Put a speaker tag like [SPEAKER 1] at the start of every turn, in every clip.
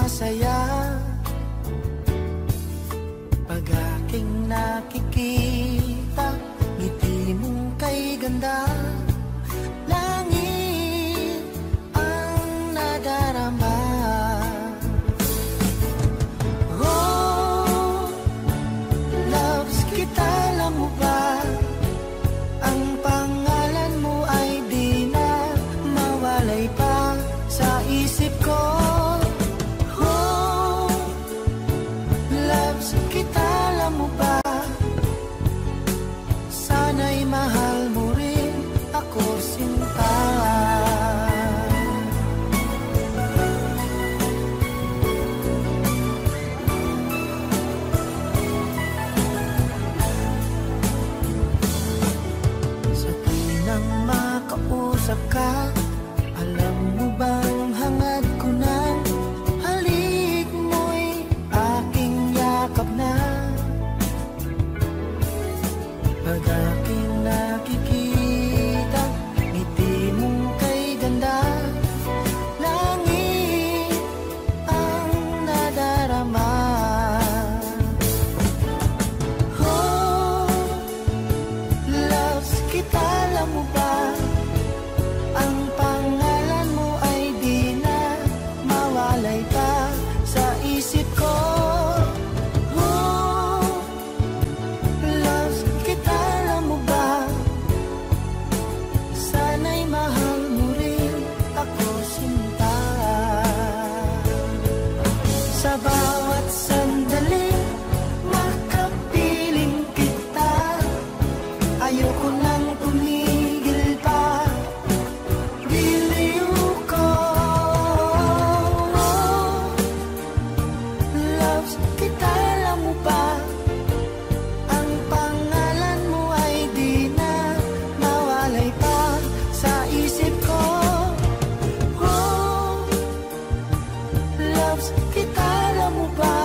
[SPEAKER 1] masaya pag aking nakikita ngiti mong kay ganda. Langit ang nadarama. Oh, loves kita, alam mo ba? Ang pangalan mo ay di na mawalay pa sa isip ko. Oh, loves kita, alam mo ba? Sana'y mahal mo rin ako, sinta. Sa tinang makausap ka, alam mo bang hangad ko ng halik mo'y aking yakap na. Pag aking nakikita ngiti mong kay ganda, langit ang nadarama. Oh, loves kita, alam mo ba? Ang pangalan mo ay di na mawalay pa sa isip ko. Oh, loves kita, alam mo ba? Sana'y mahal mo rin ako, sinta. Sa bawat sandali makapiling kita, ayoko nang tumigil pa. Biliw ko. Loves kita, alam mo ba? Ang pangalan mo ay di na mawalay pa sa isip ko. Oh, loves kita, alam mo ba?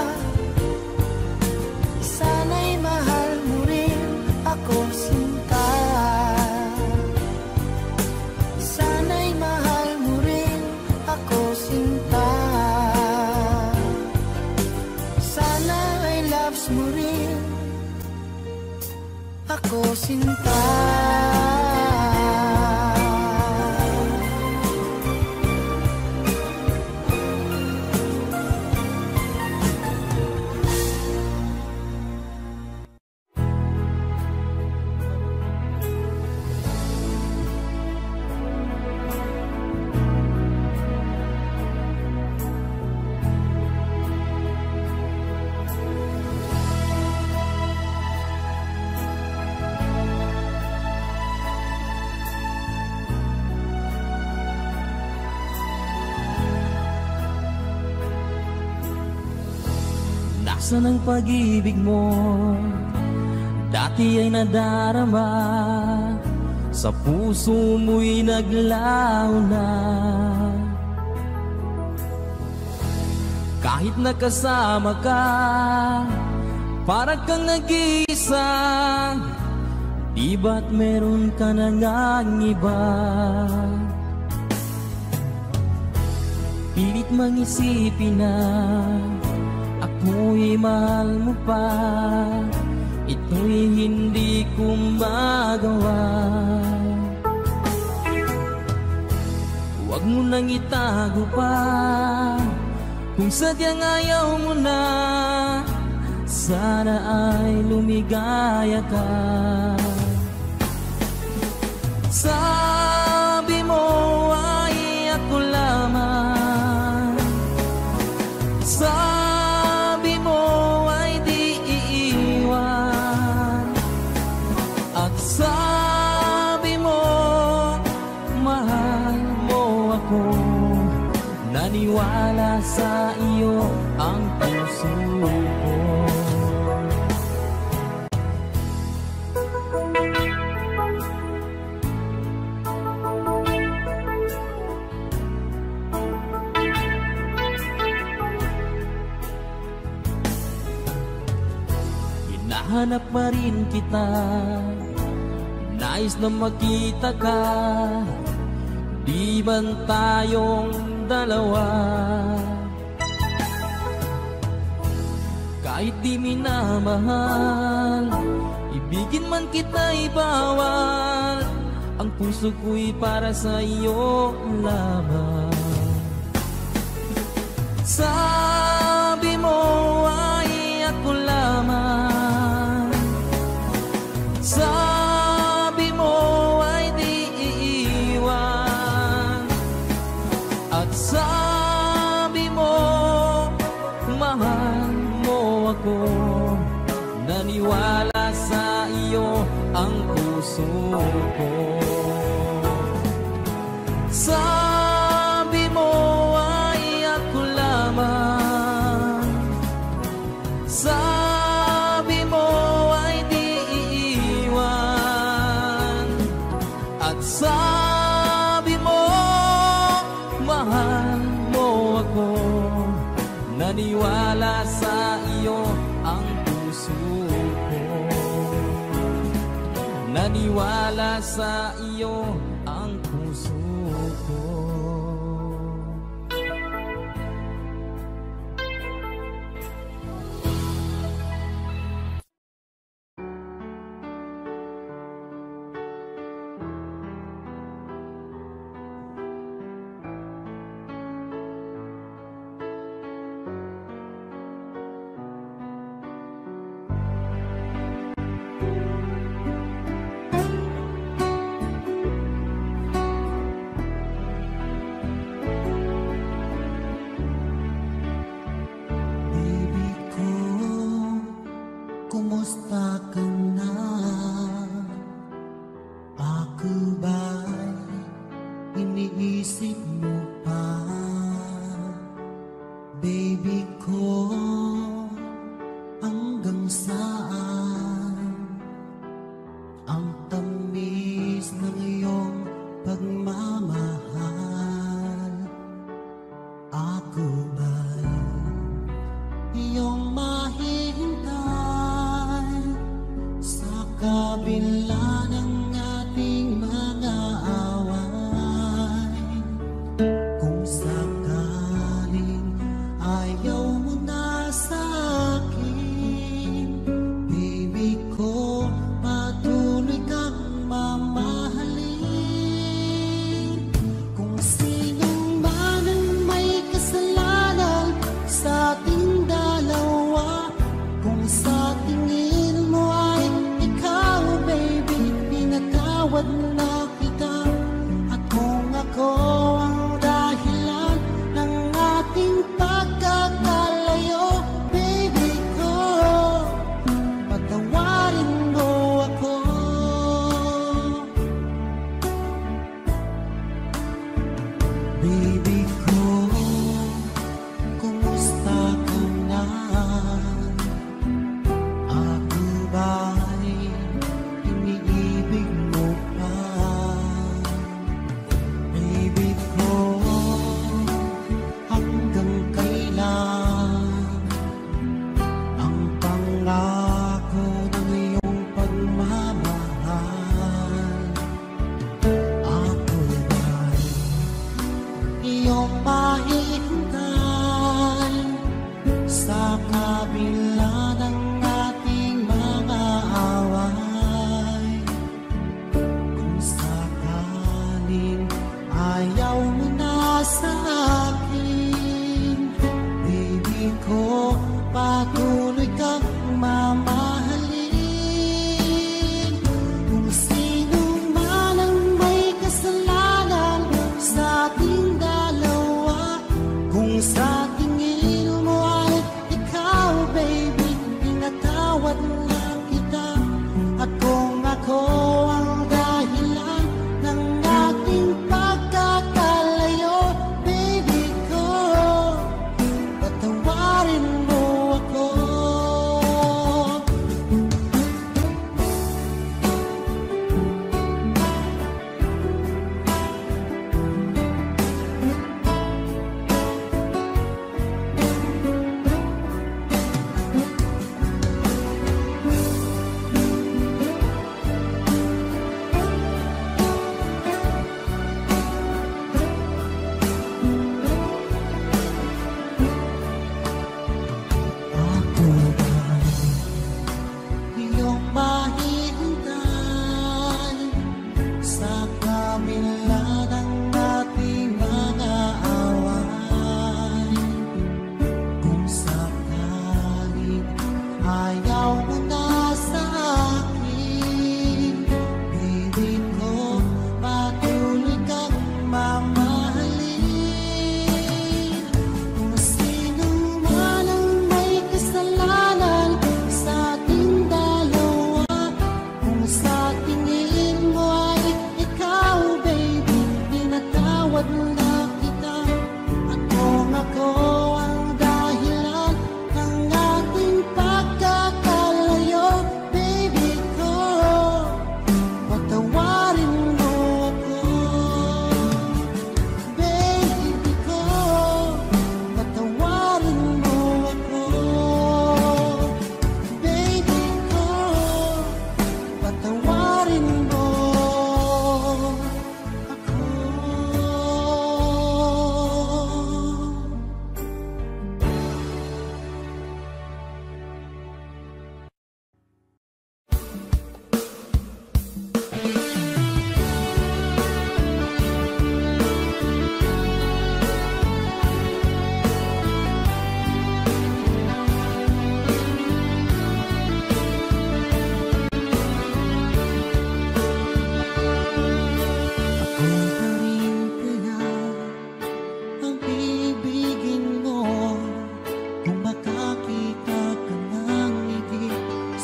[SPEAKER 1] Sana'y mahal mo rin ako, sinta. Sana'y mahal mo rin ako, sinta. Sana ay loves mo rin ako, sinta.
[SPEAKER 2] Nasaan ang pag-ibig mo? Dati ay nadarama, sa puso mo'y naglaho na. Kahit nakasama ka, parang kang nag-iisa. Di ba't meron ka na ngang iba? Pilit mang isipin na ako'y mahal mo pa, ito'y hindi ko magawa. Huwag mo nang itago pa, kung sadyang ayaw mo na, sana ay lumigaya ka. Sabi mo ay ako lamang, sabi mo ay di iiwan, at sabi mo mahal mo ako. Naniwala sa iyo ang puso ko. Hinahanap pa rin kita, nais na makita ka. Di man tayong dalawa, kahit di minamahal. Ibigin man kita'y bawal, ang puso ko'y para sa iyo lamang. Sabi mo ay ako lamang, sabi mo ay di iiwan, at sabi mo mahal mo ako. Naniwala sa iyo ang puso ko. Sabi mo ay ako lamang, sabi mo ay di iiwan, at sabi mo mahal mo ako. Naniwala sa iyo ang puso ko. Naniwala sa iyo ang puso ko.
[SPEAKER 1] Kumusta ka na? Ako ba'y iniisip mo pa? Baby ko, hanggang saan ang tamis ng iyong pagmamahal? Ako ba'y iyong mahihintay sa kabila ng ating mga away? Kung sakaling ayaw mo na sa akin, baby ko, patuloy kang mamahalin. Kung sinong man ang may kasalanan sa ating dalawa, kung sa tingin mo ay ikaw, baby, pinaka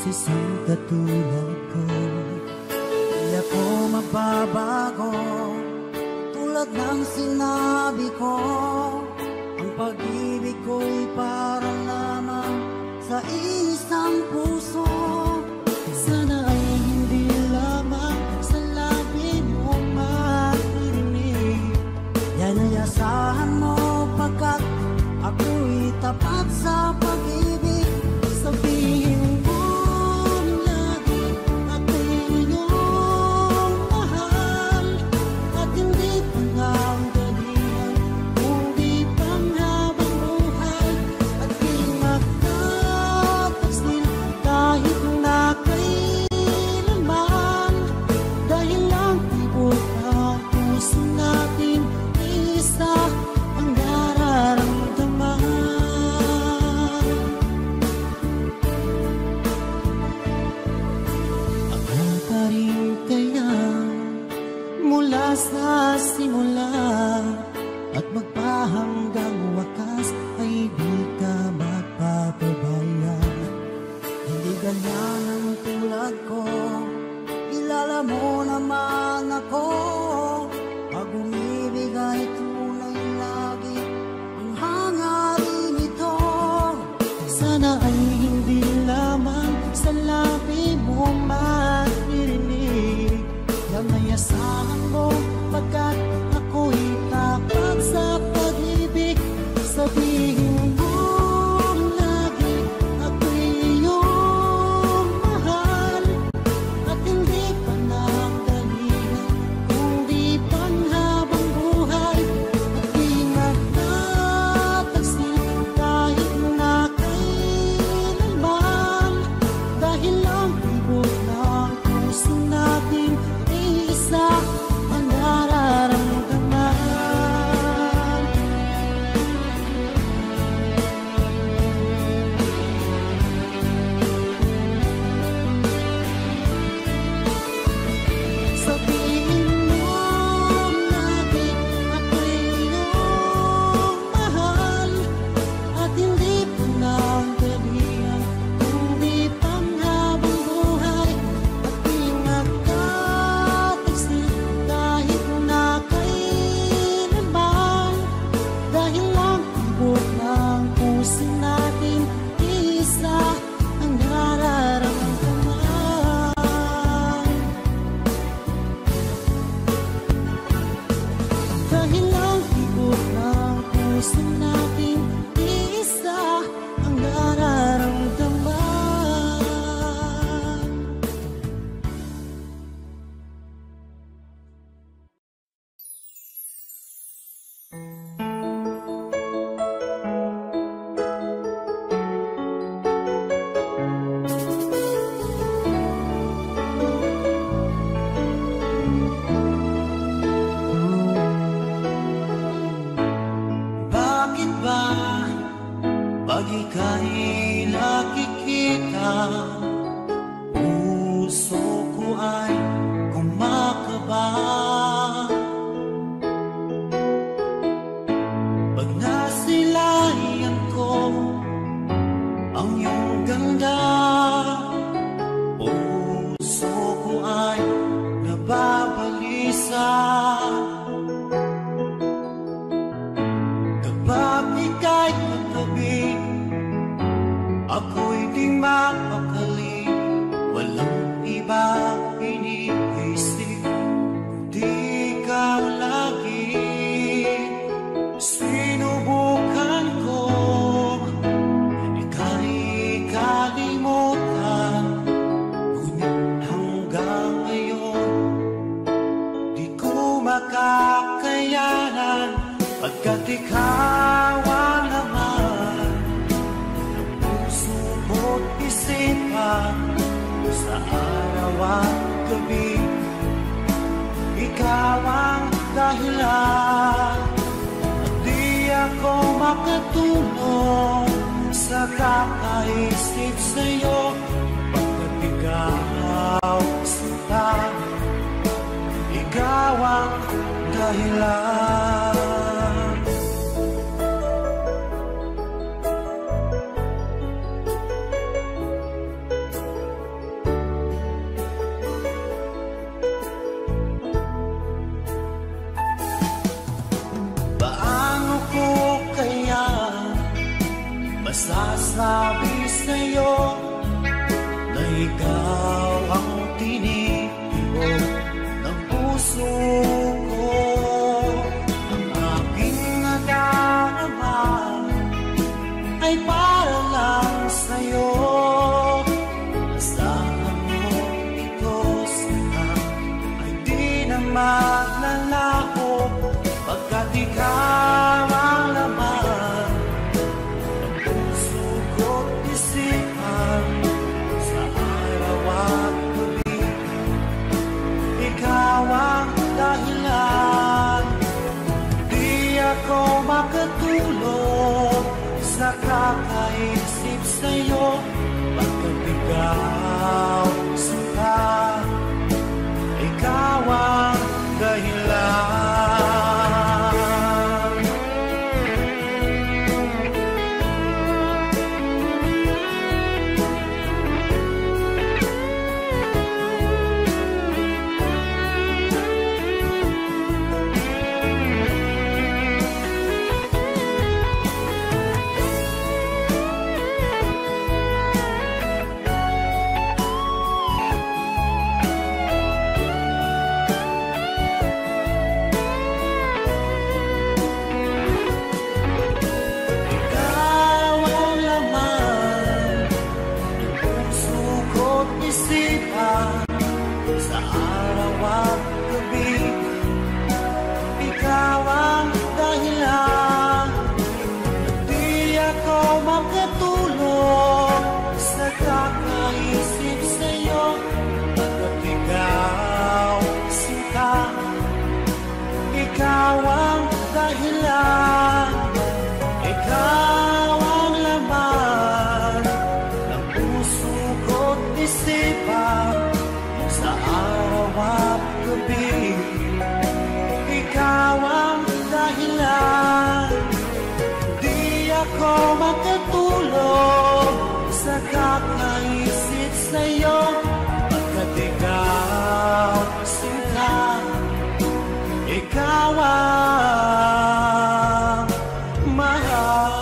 [SPEAKER 3] isang katulad ko. Di ako mababago, tulad ng sinabi ko. Ang pag-ibig ko'y para lamang sa isang puso. Sana ay hindi lamang sa labi mo maririnig. Yan ay asahan mo pagkat ako'y tapat sa pag-ibig. Sabihin mo lagi ako'y iyong mahal, at hindi pa nga ang dalihan, kundi pang habang buhay. At di magtataksil kahit na kailanman, dahil lang tibok ang puso natin isa ang nararamdaman. Mula sa simula at magpahanggang wakas ay di ka magpapabaya. Hindi ganyan ang tulad ko, kilala mo naman ako. Pag umibig ay tunay lagi ang hangarin ito. Sana ay hindi lamang sa labi mo maririnig. Yan ay asahan mo pagkat ako'y tapat sa pag-ibig. Sabihin mo lagi ako'y iyong mahal, at hindi pa ng dalihan, kundi pang habang buhay. At di magtataksil kahit na kailanman, dahil lang tibok ng puso natin isa ang nararamdaman. Sabihin mo lagi ako'y iyong mahal, at hindi pa ng dalihan, kundi pang habang buhay. At di magtataksil kahit na kailanman, dahil lang tibok ng puso natin isa ang nararamdaman. Dahil lang tibok ng puso natin isa ang nararamdaman. Bakit ba pag ika'y nakikita, puso ko ay kumakaba? Pag nasilayan ko ang iyong ganda, puso ko ay nababalisa. Kapag ika'y katabi, ako'y di mapakali. Walang iba iniisip, kundi ikaw lagi. Sinubukan ko ika'y kalimutan, ngunit hanggang ngayon di ko makakayanan. Pagkat ikaw ang laman ng puso ko't isipan, sa araw at gabi ikaw ang dahilan. At di ako makatulog sa kakaisip sa'yo, pagkat ikaw sinta, ikaw ang dahilan. sa'yo na ikaw ang tinitibo ng puso ko. Ang aking nadarama ay para lang sa'yo. Asahan mo ito sana ay di na maglalaho, pagkat ikaw ang laman ng puso ko't isipan sa araw at gabi. Ikaw ang dahilan, di ako makatulog sa kakaisip sa'yo, pagkat ikaw sinta, ikaw ang dahilan. Sa araw at gabi, ikaw ang dahilan, di ako makatulog sa kakaisip sa'yo, pagkat ikaw sinta, ikaw ang dahilan, ikaw ang laman ng puso ko't isipan sa araw at gabi. Ikaw ang dahilan, di ako makatulog sa kakaisip sa'yo, pagkat ikaw sinta, ikaw ang mahal.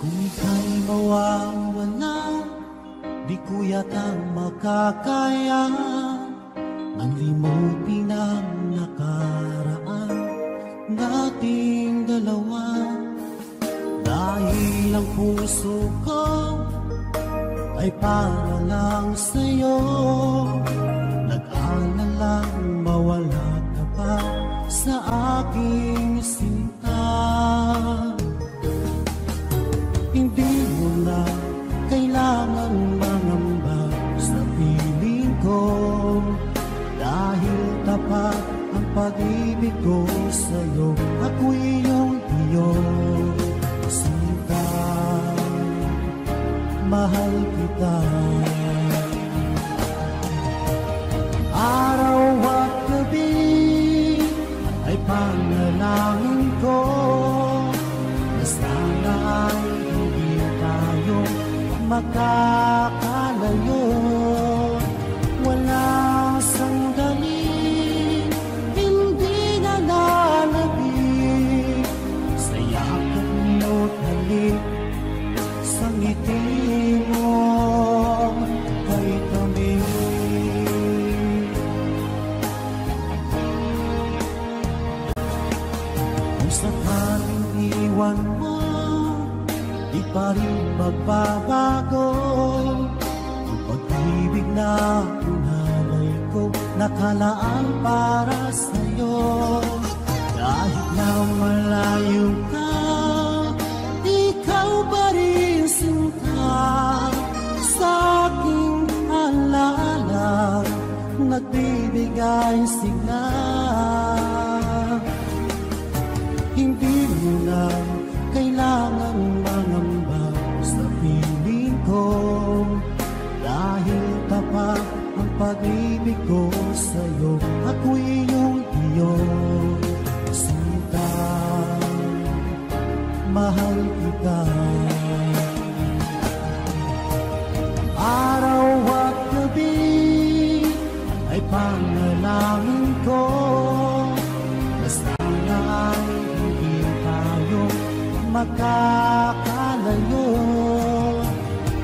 [SPEAKER 3] Kung ika'y mawawala, di ko yata makakaya ang limutin ang nakaraan nating dalawa. Dahil ang puso ko ay para lang sa'yo, nag-aalalang mawala ka pa sa aking sinta. Hindi mo na kailangan mangamba sa piling ko, dahil tapat ang pag-ibig ko sa'yo. Ako'y iyong sinta, mahal kita. Araw at gabi ay panalangin ko na sana ay hindi tayo makakalayo. Walang sandali hindi na nalabig sa yakap mo't halik, sa ngiti mo kay kami. Kung sakaling iwan mo, di pa rin magbabago ang pag-ibig na pinalay ko, nakalaan para sa'yo. Kahit na malayo ka, ikaw pa rin sinta, sa aking alaala, ay sigla. Hindi mo na kailangan mangamba sa piling ko, dahil tapat ang pag-ibig ko sa'yo. Ako'y iyong sinta, mahal kita. Araw at gabi ay panalangin ko na sana ay hindi tayo magkakalayo.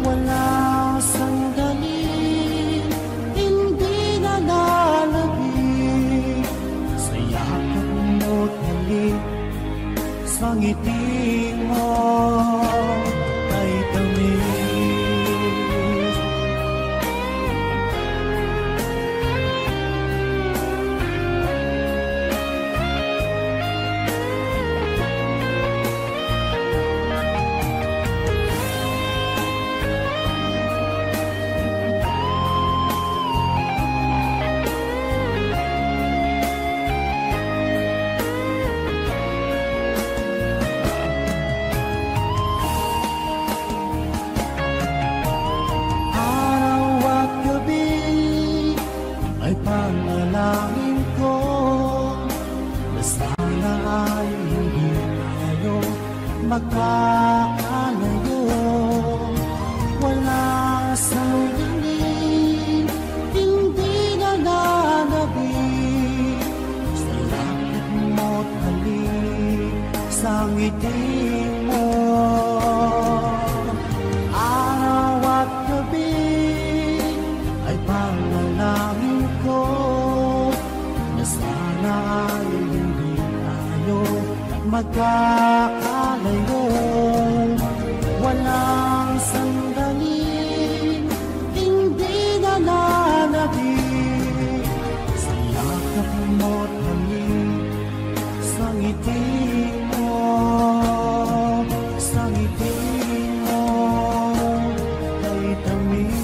[SPEAKER 3] Walang sandali, hindi na lalabig sa yakap mo't halik, sa ngiti mo ay tamis. Panalangin ko na sana ay hindi tayo magkakalayo. Wala sandali, hindi na lalabig sa lakad mo't halik, sa ngiti mo. Araw at gabi ay panalangin ko na sana ay hindi tayo magkakalayo. Walang sandali, hindi na lalabig sa yakap mo't halik, sa ngiti mo, sa ngiti mo ay tamis.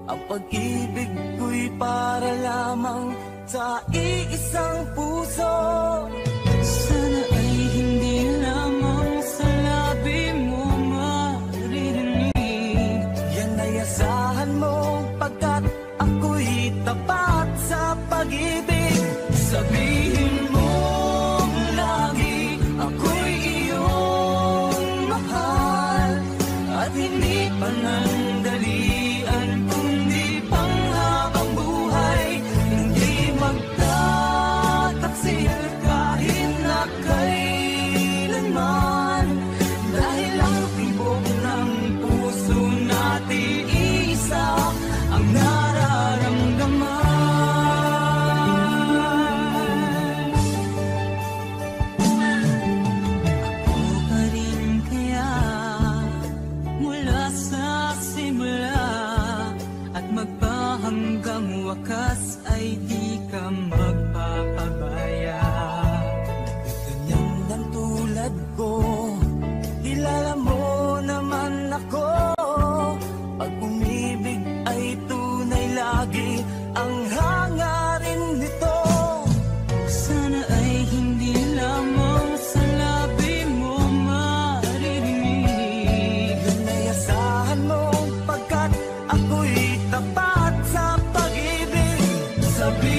[SPEAKER 1] Ang pag-ibig ko'y para lamang sa iisang puso. Sana ay hindi lamang sa labi mo maririnig. Yan ay asahan mo pagkat ako'y tapat sa pag-ibig. Sabihin mo lagi ako'y iyong mahal at hindi panandalian kundi panghabang buhay. Hindi magtataksil kahit na kailanman, dahil ang tibok ng puso natin isa ang nararamdaman. Hanggang wakas ay di ka magpapabaya. Ganyan lang tulad ko, kilala mo naman ako. Pag umibig ay tunay lagi ang hangarin nito. Sana ay hindi lamang sa labi mo maririnig. Yan ay asahan mo pagkat ako'y tapat sa pag-ibig. Sabi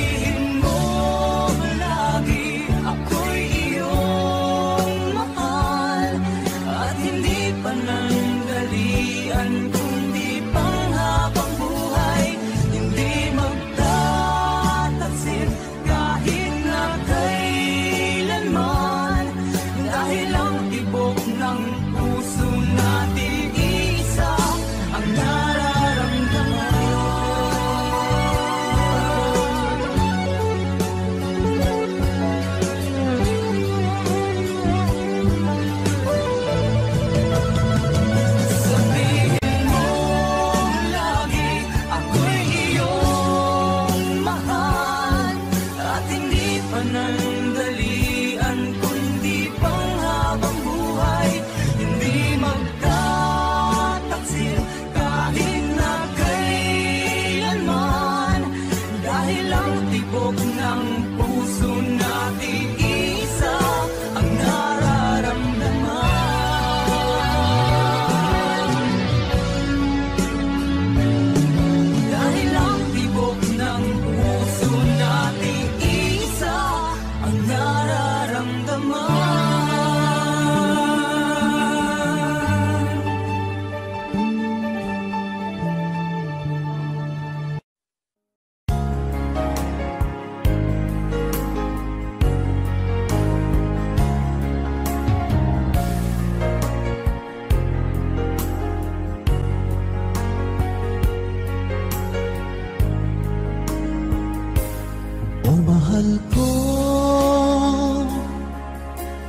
[SPEAKER 3] mahal ko,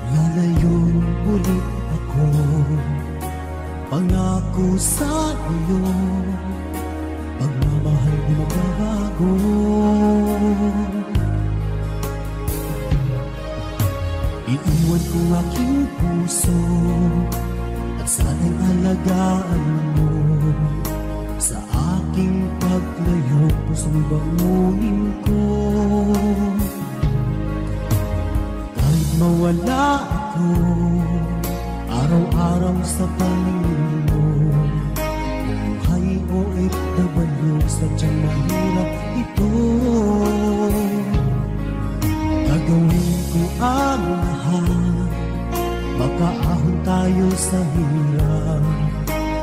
[SPEAKER 3] lalayon ulit ako. Pangako sa iyo, pagmamahal di magbabago. Iiwan ko aking puso at sana'y alagaan mo. Sa aking paglayo, puso'y bangunin ko. Kahit mawala ako, araw-araw sa paningin mo. Buhay o OFW, sadyang mahirap ito. Gagawin ko ang lahat, makaahon tayo sa hirap,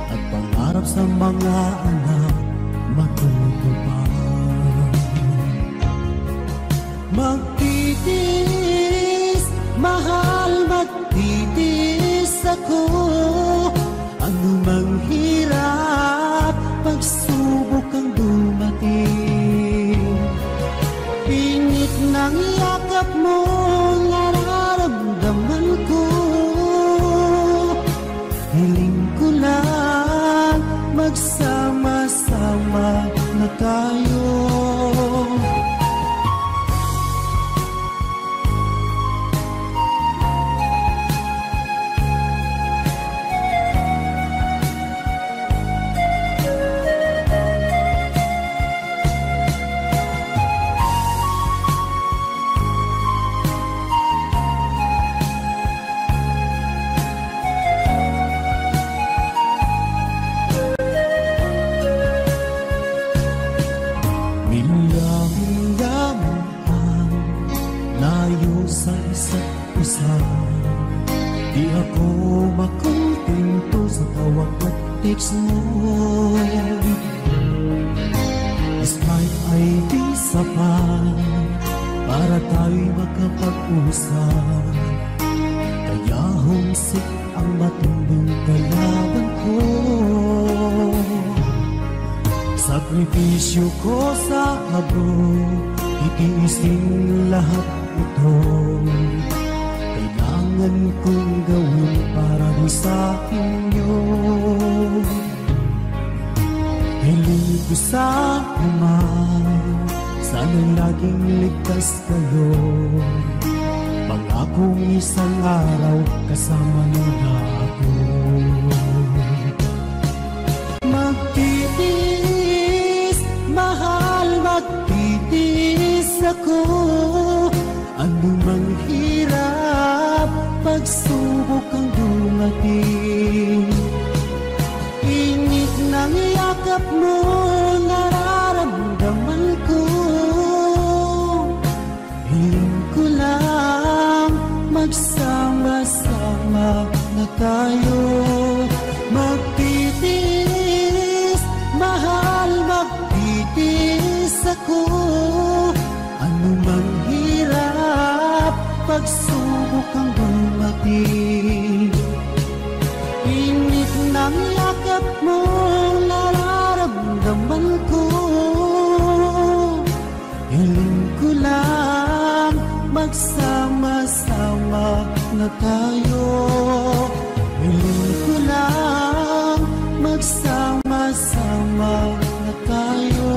[SPEAKER 3] at pangarap sa mga anak matutupad. Magtitiis, mahal, magtitiis ako. Ano mang hirap, pagsubok ang dumating. Init ng yakap mo, nararamdaman ko. Hiling ko lang, magsama-sama na tayo. Di ako makontento sa tawag at text mo. Despite ay di sapat para tayo'y makapag-usap. Kaya homesick ang matinding kalaban ko. Sakripisyo ko sa abroad, itiisin lahat ito. Kailangan kong gawin para di sa inyo. Hiling ko sa Ama, sana'y laging ligtas kayo. Pangakong isang araw kasama niyo na ako. Magtitiis, mahal, magtitiis ako. Ano mang hirap, pagsubok ang dumating. Init ng yakap mo, nararamdaman ko. Hiling ko lang, magsama-sama na tayo. Magtitiis, mahal, magtitiis ako. Ano mang hirap, pagsubok ang dumating. Init ng yakap mo, nararamdaman ko. Hiling ko lang, magsama-sama na tayo. Hiling ko lang, magsama-sama na tayo.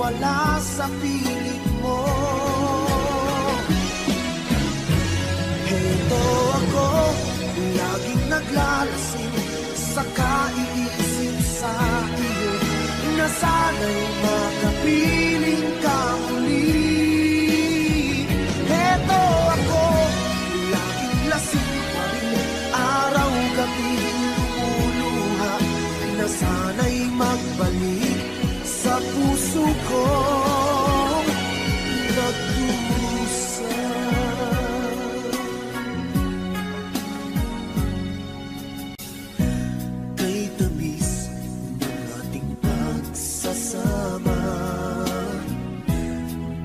[SPEAKER 3] wala sa piling mo. Heto ako, laging naglalasing sa kaiisip sa iyo, na sana'y makapiling ka muli. Heto ako, laging lasing pa rin, araw-gabi lumuluha, na sana'y magbalik sa puso kong nagdusa. Kay tamis ng ating pagsasama,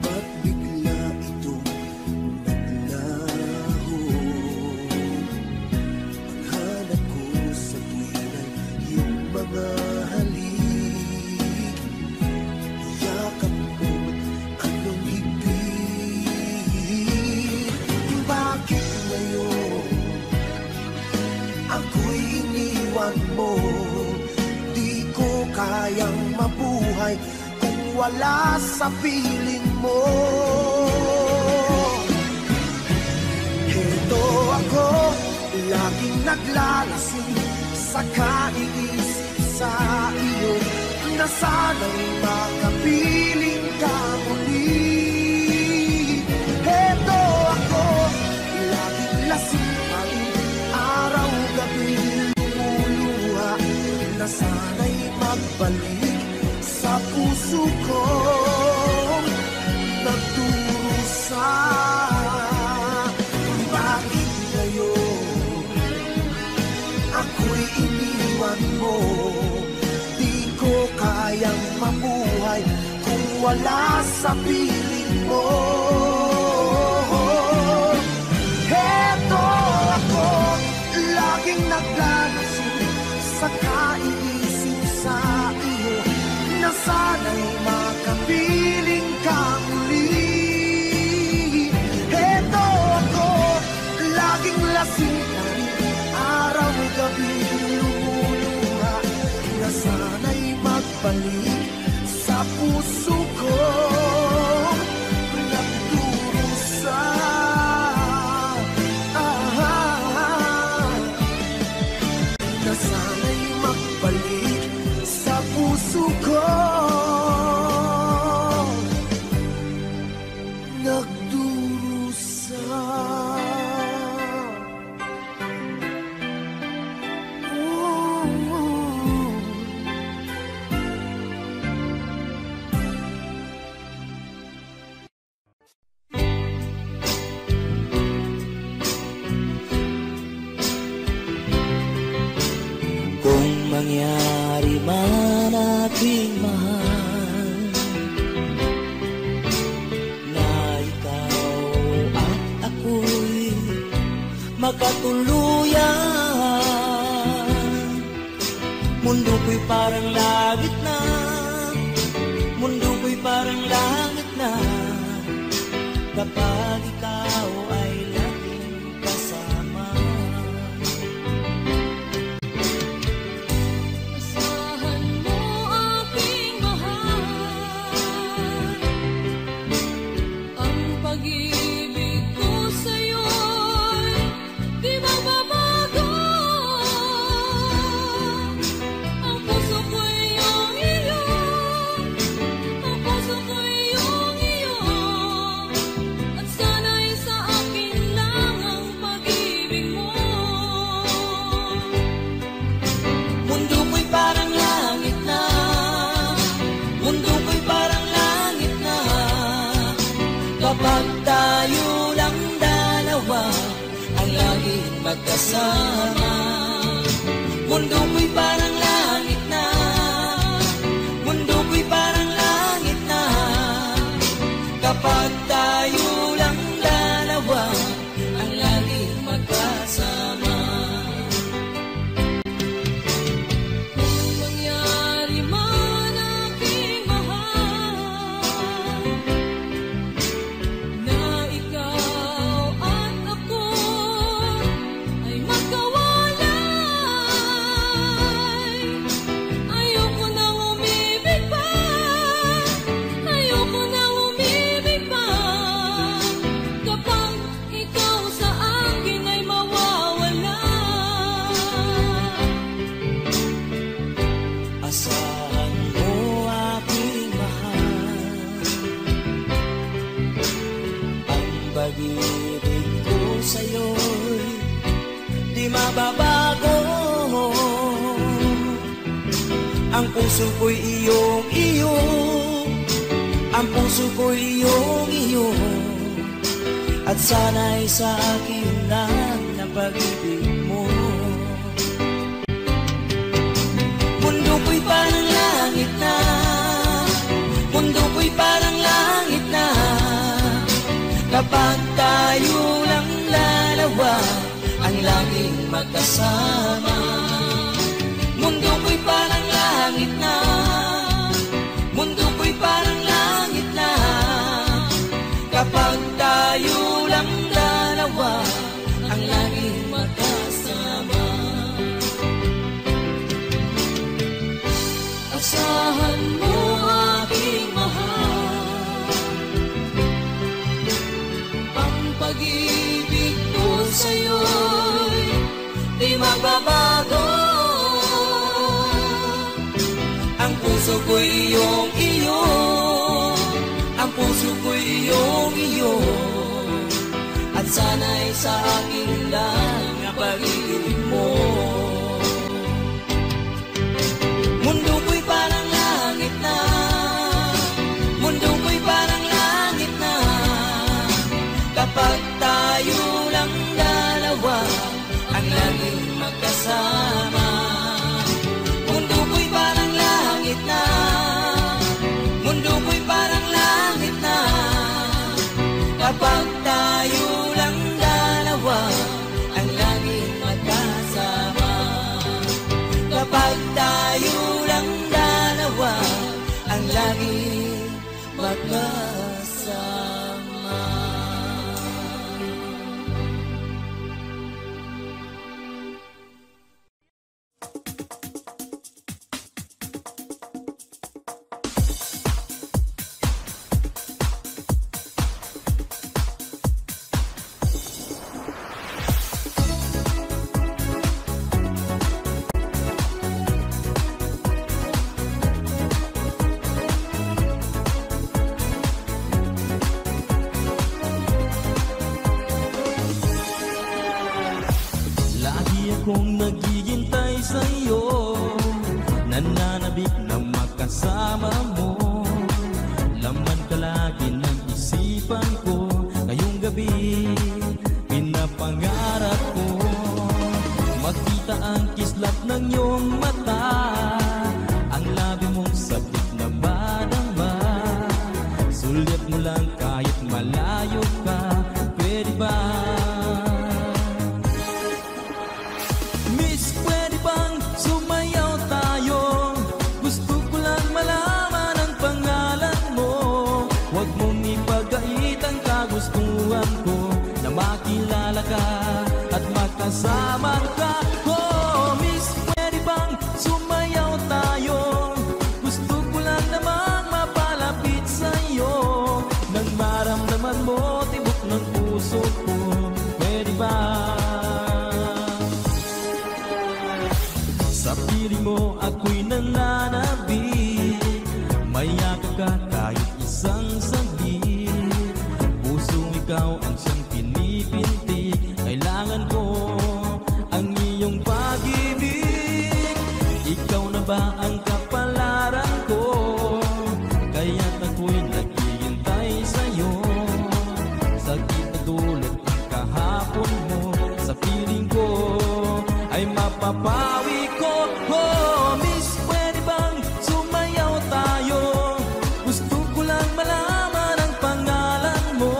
[SPEAKER 3] ba't bigla itong naglaho? Ang hanap ko sa tuwin ay iyong mga halik, yakap mo anong higpit. Bakit ngayon ako'y iniwan mo? Di ko kayang mabuhay kung wala sa piling mo. Heto ako, laging naglalasing sa kaiisip sa iyo, na sana'y makapiling ka muli. Heto ako, laging lasing pa rin, araw-gabi lumuluha, na sana'y magbalik sa puso kong nagdurusa. Bakit ngayon ako'y iniwan mo? Di ko kayang mabuhay kung wala sa piling mo. Heto ako, laging naglalasing sa kaiisip sa iyo, na sana'y makapiling ka muli. Heto ako, laging lasing pa rin, araw-gabi lumuluha, na sana'y magbalik sa puso ko nagdurusa. Na sana'y magbalik sa puso ko nagdurusa.
[SPEAKER 2] Kung mangyari man ating mahal, na ikaw at ako'y magkatuluyan, mundo ko'y parang langit na, mundo ko'y parang langit na, kapag ikaw ay laging kasama.
[SPEAKER 4] Asahan mo aking mahal, ang pag-ibig ko sa'yo'y di magbabago. Ang puso ko'y iyong iyo, ang puso ko'y iyong iyo, at sana'y sa akin lang ang pag-ibig mo.
[SPEAKER 2] Mundo ko'y parang langit na, mundo ko'y parang langit na, kapag tayo lang dalawa ang laging magkasama. Mundo ko'y parang langit na, mundo ko'y parang langit na, kapag tayo lang dalawa ang laging magkasama.
[SPEAKER 4] Kung mangyari man aking mahal, na ikaw at ako ay magkawalan,
[SPEAKER 2] babago. Ang puso ko'y iyong-iyo, ang puso ko'y iyong-iyo, at sana'y sa akin lang ang pag-ibig mo. Mundo ko'y parang langit na, mundo ko'y parang langit na, kapag tayo lang dalawa ang laging magkasama. Mundo ko'y parang langit na, mundo ko'y parang langit na, kapag tayo lang dalawa ang laging magkasama. Asahan mo aking mahal, ang pag-ibig ko sa'yo'y di magbabago. Ang puso ko'y iyong-iyo, ang puso ko'y iyong-iyo, at sana'y sa akin lang ang pag-ibig mo. Mundo ko'y parang langit na, mundo ko'y parang langit na, kapag tayo lang dalawa ang laging magkasama. Mundo ko'y parang langit na, mundo ko'y parang langit na, kapag tayo lang dalawa ang laging magkasama. Kapag tayo lang dalawa ang laging magkasama.
[SPEAKER 5] Kung naghihintay sa'yo, nananabik na makasama mo. Laman ka lagi ng isipan ko, ngayong gabi pinapangarap ko. Makita ang kislap ng iyong mata, ang labi mong sabik na madama. Sulit mo lang kahit malayo ka, pwede ba? Makilala ka at makasama ka. Oh, miss, pwede bang sumayaw tayo? Gusto ko lang namang mapalapit sa'yo, nang maramdaman mo tibok ng puso ko. Pwede ba? Sa piling mo ako'y nananabik, mayakap ka kahit isang saglit. Pusong ikaw ang siyang pinipinti, kailangan ko ang iyong pag-ibig. Ikaw na ba ang kapalaran ko? Kaya't ako'y naghihintay sa'yo. Sakit na tulad ang kahapon mo, sa piling ko ay mapapawi ko. Oh, miss, pwede bang sumayaw tayo? Gusto ko lang malaman ang pangalan mo.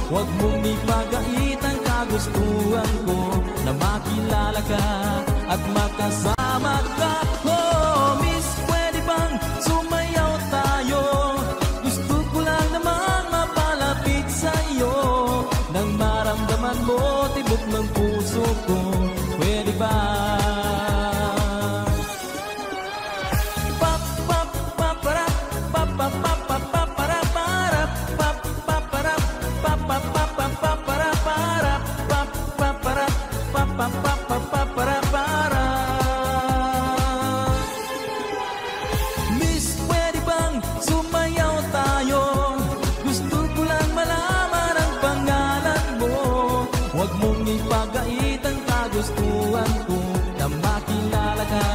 [SPEAKER 5] Huwag mong ipagait ang kagustuhan ko, na makilala ka at makasama ka. Oh, miss, pwede bang sumayaw tayo? Gusto ko lang namang mapalapit sa'yo, nang maramdaman mo tibok ng puso ko. Pwede ba? Miss, pwede bang sumayaw tayo? Gusto ko lang malaman ang pangalan mo. Huwag mong ipagait ang kagustuhan na makilala ka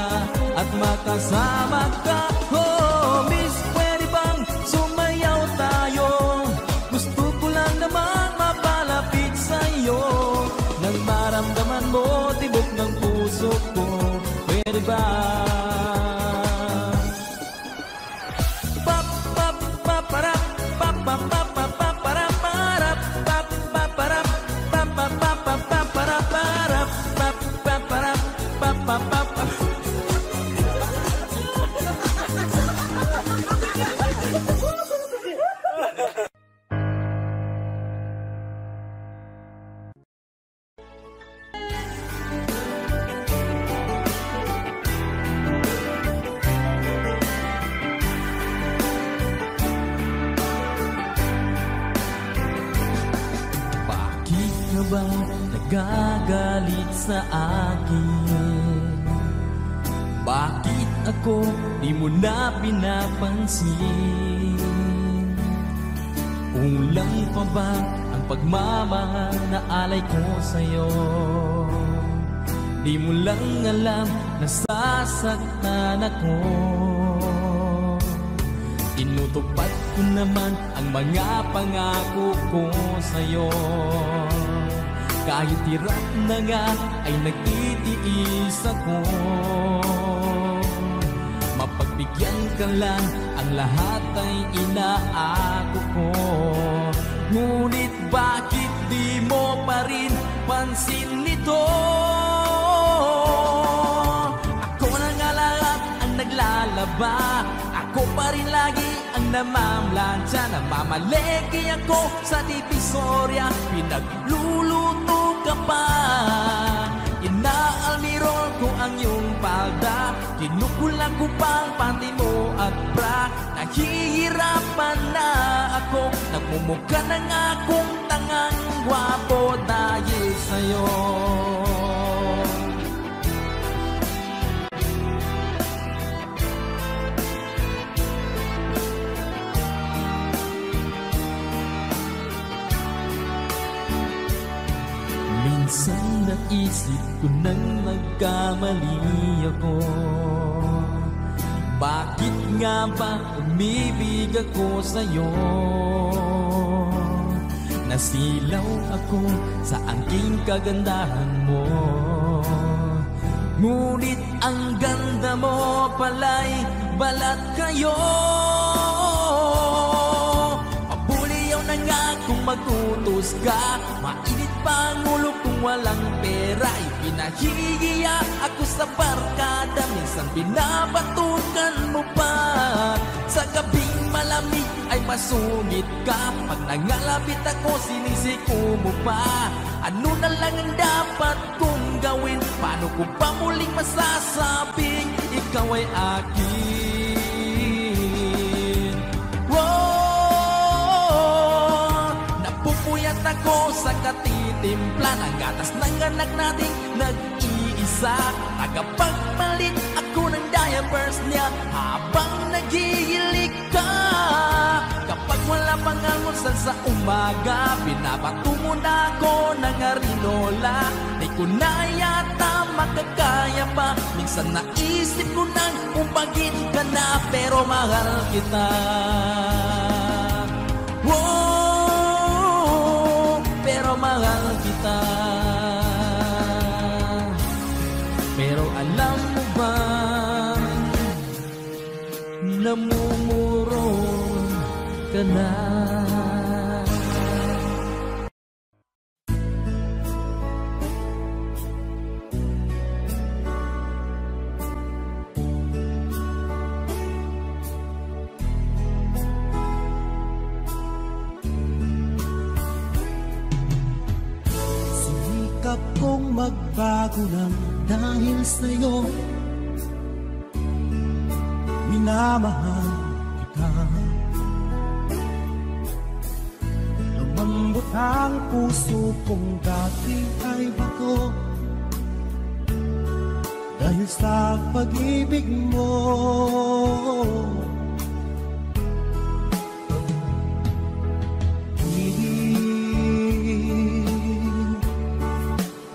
[SPEAKER 5] at makasama ka. Oh, miss, pwede bang sumayaw tayo? Gusto ko lang naman mapalapit sa'yo. Nang maramdaman mo tibok ng puso ko, pwede ba? Nagagalit sa akin? Bakit ako di mo na pinapansin? Kulang pa ba ang pagmamahal na alay ko sa'yo? Di mo lang alam na sasaktan ako. Tinutupad ko naman ang mga pangako ko sa'yo. Kahit hirap na nga ay nagtitiis ako. Mapagbigyan ka lang, ang lahat ay inaako ko. Ngunit bakit di mo pa rin pansin nito? Ako na nga lahat ang naglalaba, ako pa rin lagi ang namamlansya. Namamaleki ako sa divisorya, pinagluluto ka pa. Inaalmirol ko ang iyong palda, kinukulang ko pang panty mo at bra. Nahihirapan na ako, nagmumukha na nga akong tangang gwapo dahil sa'yo. Minsan naisip ko nang nagkamali ako. Bakit nga ba umibig ako sa'yo? Nasilaw ako sa angking kagandahan mo. Ngunit ang ganda mo pala'y balat kayo. Pabuliyaw na nga kung magutos ka, mainit pa ang ulo kung walang pera. Ipinahihiya ako sa barkada, minsan binabatukan mo pa. Sa gabing malamig ay masungit ka, pag nangalapit ako sinisiko mo pa. Ano na lang ang dapat kong gawin? Paano ko pa muling masasabing ikaw ay akin? Whoa! Napupuyat ako sa katitimpla ng gatas ng anak nating nag-iisa. Tagapagpalit ako ng diapers niya habang naghihilig ka. Kapag wala pang almusal sa umaga, binabato mo na ako ng arinola. Di ko na yata makakaya pa, minsan naisip ko nang umbagin ka na, pero mahal kita. Wow, pero mahal kita. Pero alam mo ba, namumuro ka na.
[SPEAKER 3] Sinikap kong magbago lang dahil sa'yo. Minamahal kita. Lumambot ang puso kong dati ay bago dahil sa pag-ibig mo. Hindi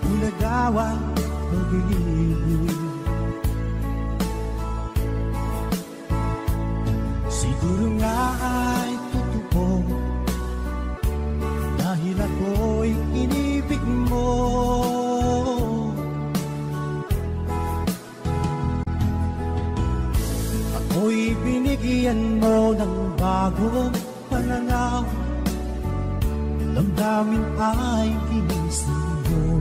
[SPEAKER 3] unagawa pag-ibig. Bigyan mo ng bagong pananaw, damdamin ay ginising mo.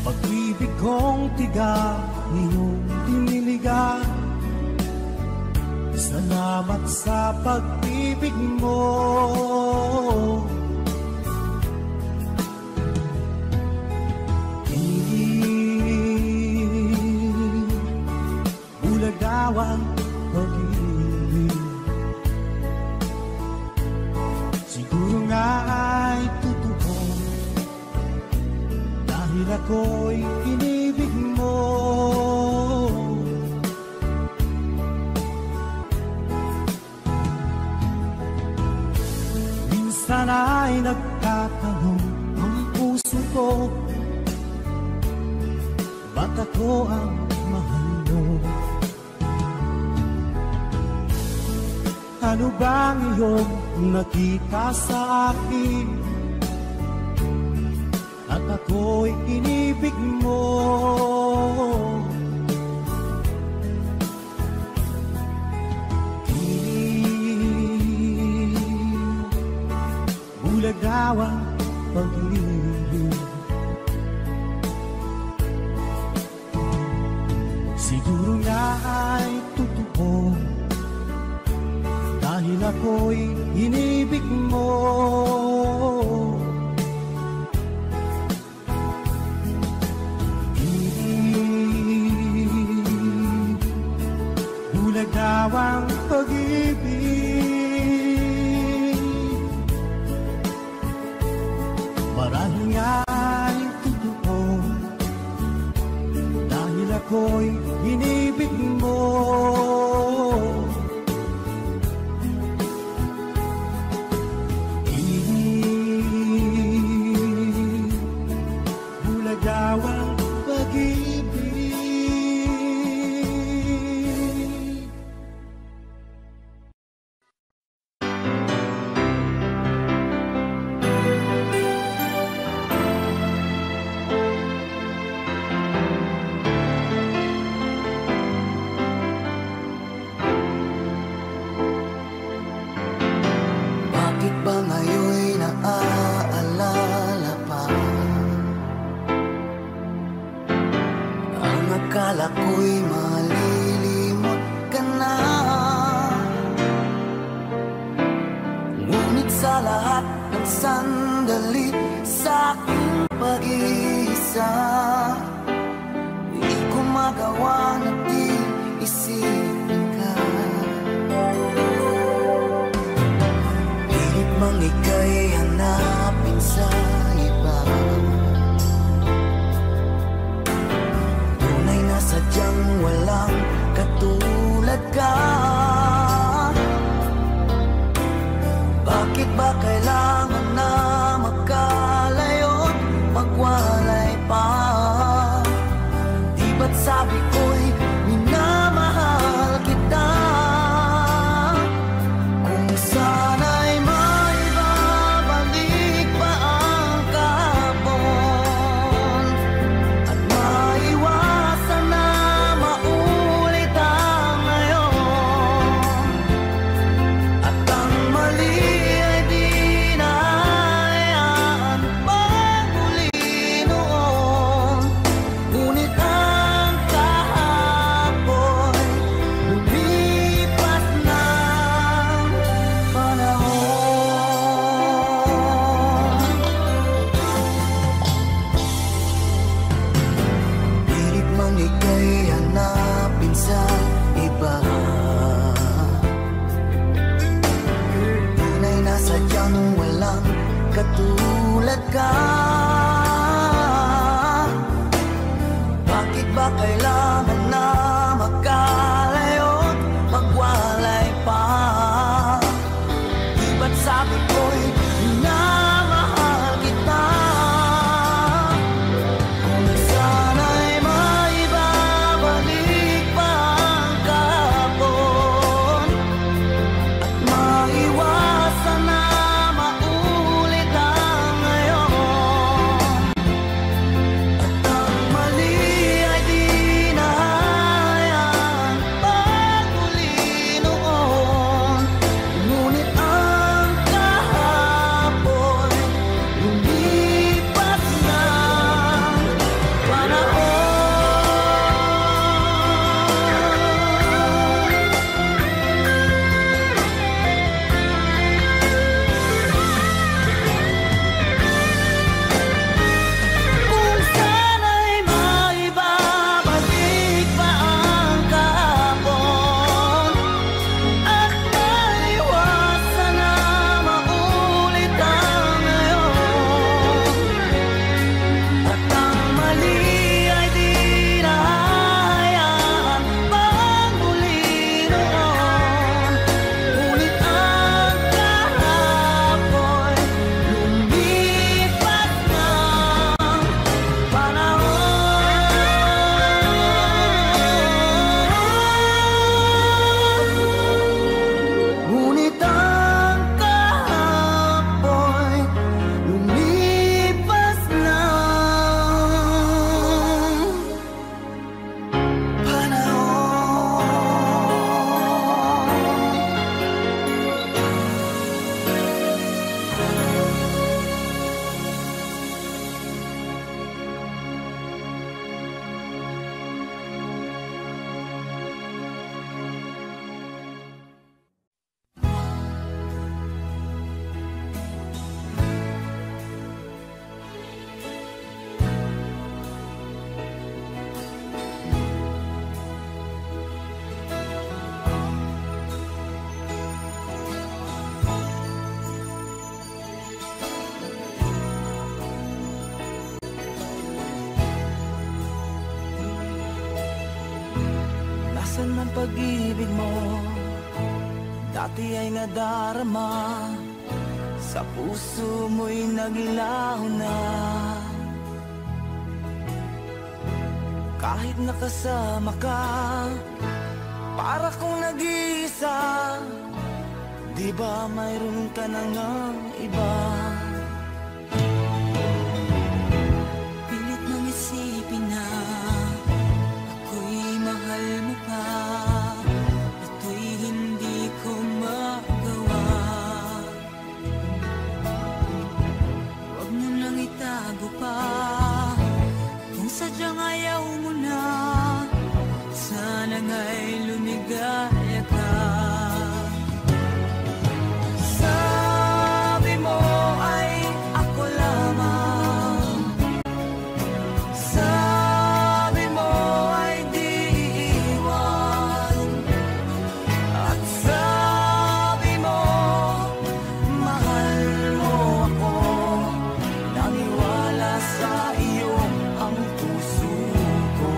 [SPEAKER 3] Pag-ibig kong tiga, iyong diniligan. Salamat sa pag-ibig mo. Bulagawan pag-ibig, siguro nga ay totoo, dahil ako'y inibig mo. Minsan ay nagtatanong ang puso ko, ba't ako ang mahal mo? Ano bang iyong nakita sa akin at ako'y inibig mo? Bulagawang pag-ibig, siguro nga ay totoo, dahil ako'y inibig mo. Bulagawang pag-ibig, marahil nga'y totoo, dahil ako'y inibig mo. Bulagawang pag-ibig.
[SPEAKER 1] Bakit ba ngayon'y naaalala pa ang akala ko'y malilimot ka na? Ngunit sa lahat ng sandali sa aking pag-iisa, di ko magawa na di isipin ka. Pilit mang ika'y hanapin sa iba, tunay na sadyang walang katulad ka. Bakit ba kailangan na magkalayo't magwalay pa? Di ba't sabi ko'y minamahal kita? Kung sana'y maibabalik pa ang kahapon at maiwasan na maulit ang ngayon, at ang mali ay di na hayaan magmuli noon. Ngunit ang kahapon lumipas ng panahon. Pilit mang ika'y hanapin sa iba, tunay na sadyang walang katulad ka. Bakit ba kailangan na magkalayo't magwalay pa? Di ba't sabi ko'y minamahal kita? Kung sana'y maibabalik pa ang kahapon at maiwasan na maulit ang ngayon, at ang mali Nasaan man pag-ibig mo, dati ay nadarama, sa puso mo'y naglaho na. Kahit nakasama ka, para kong nag-iisa, di ba mayroon ka na ngang iba?
[SPEAKER 2] Pilit nang isipin na ako'y mahal mo pa, ito'y hindi ko magawa. Huwag mo nang itago pa, kung sadyang ayaw mo na, sana nga'y lumigaya ka.
[SPEAKER 1] Sabi mo ay ako lamang, sabi mo ay di iiwan, at sabi mo mahal mo ako, naniwala sa iyo ang puso ko.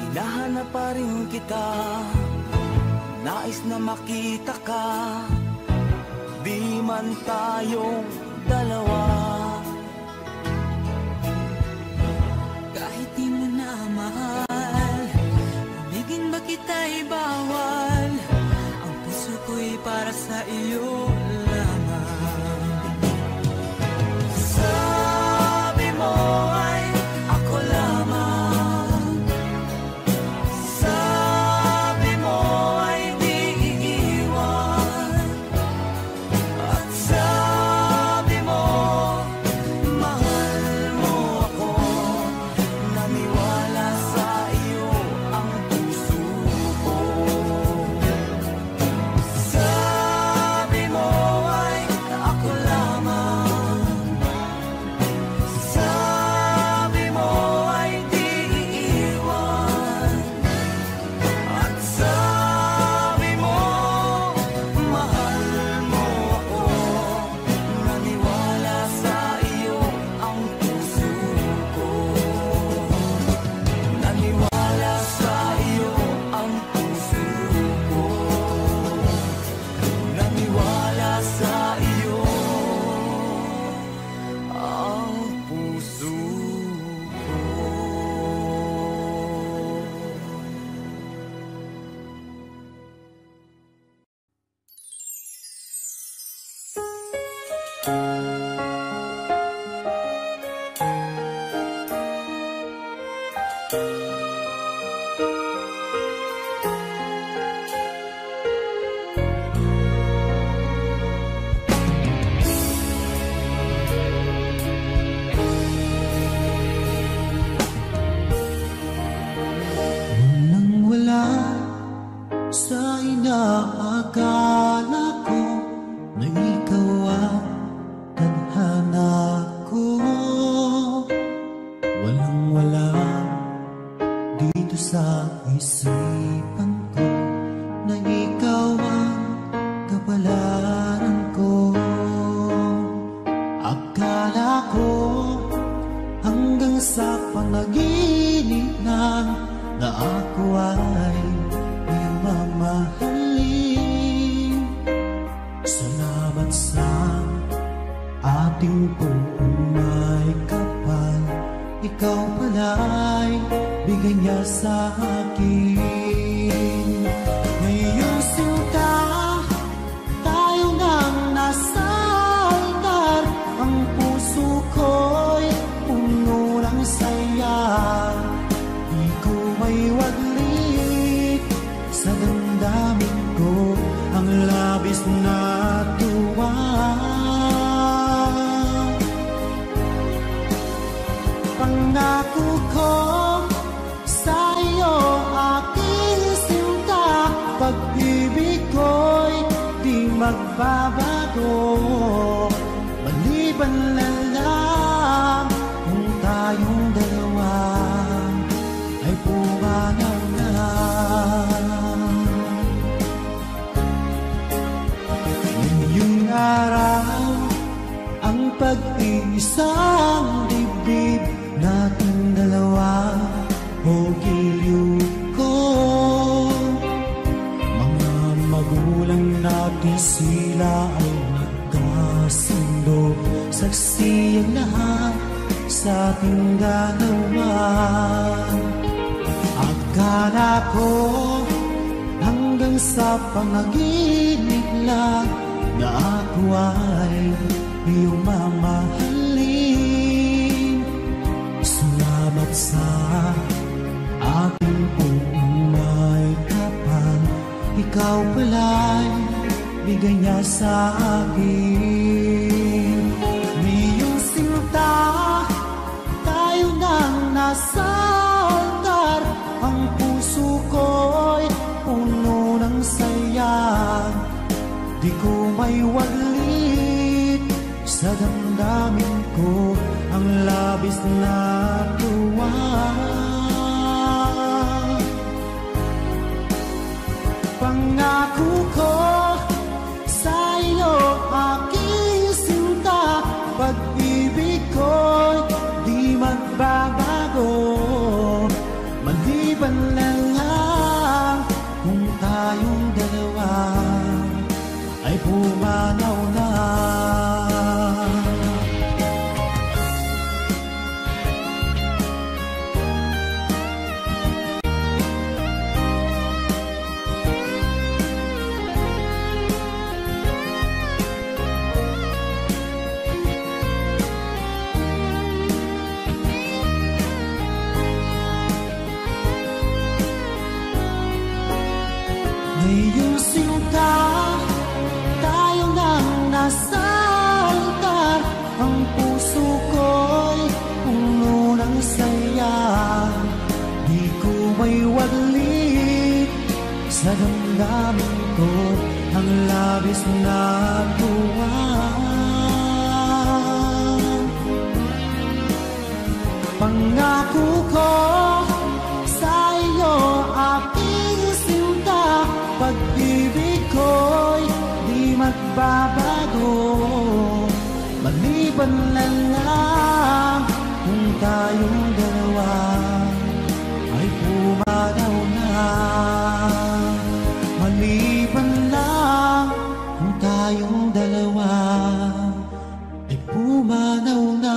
[SPEAKER 1] Hinahanap pa rin kita, nais na makita ka, di man tayong dalawa.
[SPEAKER 2] Kahit di mo na mahal, ibigin ba kita'y bawal, ang puso ko'y para sa iyo lamang.
[SPEAKER 1] Sabi mo ay ako lamang, sabi mo ay di iiwan, at sabi mo mahal mo ako, naniwala sa iyo ang puso ko. Sabi mo ay ako lamang, sabi mo ay di iiwan, at sabi mo mahal mo ako, naniwala sa iyo ang puso ko. Naniwala sa iyo ang puso ko, naniwala sa iyo ang puso ko.
[SPEAKER 3] Nang wala sa inaakala ko na ikaw ang tadhana ko, walang wala dito sa isipan ko na ikaw ang kapalaran ko. Akala ko hanggang sa panaginip na ako ay iyong mamahalin. Salamat sa ating may kapal, ikaw pala'y bigay niya sa akin. Ngayong sinta, tayo nang nasa altar, ang puso ko'y puno ng saya. Di ko may waglit sa damdamin ko ang labis na tuwa. Pangako ko sa iyo aking magbabago maliban na lang kung tayong dalawa ay pumanaw na. Ngayong araw ang pag-iisang dibdib nating dalawa o giliw ko. Mga magulang natin sila ay nagkasundo, saksi ang lahat sa ating ganawan. Akala ko hanggang sa panaginip lang na ako ay iyong mamahalin. Salamat sa aking umay kapal, ikaw pala'y bigay niya sa akin. Ngayong sinta, tayo nang nasa altar, ang puso ko'y puno ng saya. Di ko may waglit sa damdamin ko ang labis na tuwa. Pangako ko sa iyo aking sinta, pag-ibig ko'y di magbabago maliban na lang kung tayong dalawa ay pumanaw na. Ngayong sinta, tayo nang nasa altar, ang puso ko'y puno ng saya. Di ko may waglit sa damdamin ko ang labis na tuwa. Pangako ko sa iyo aking sinta, pag-ibig ko'y di magbabago maliban na lang kung tayong dalawa ay pumanaw na. Maliban lang kung tayong dalawa ay pumanaw na.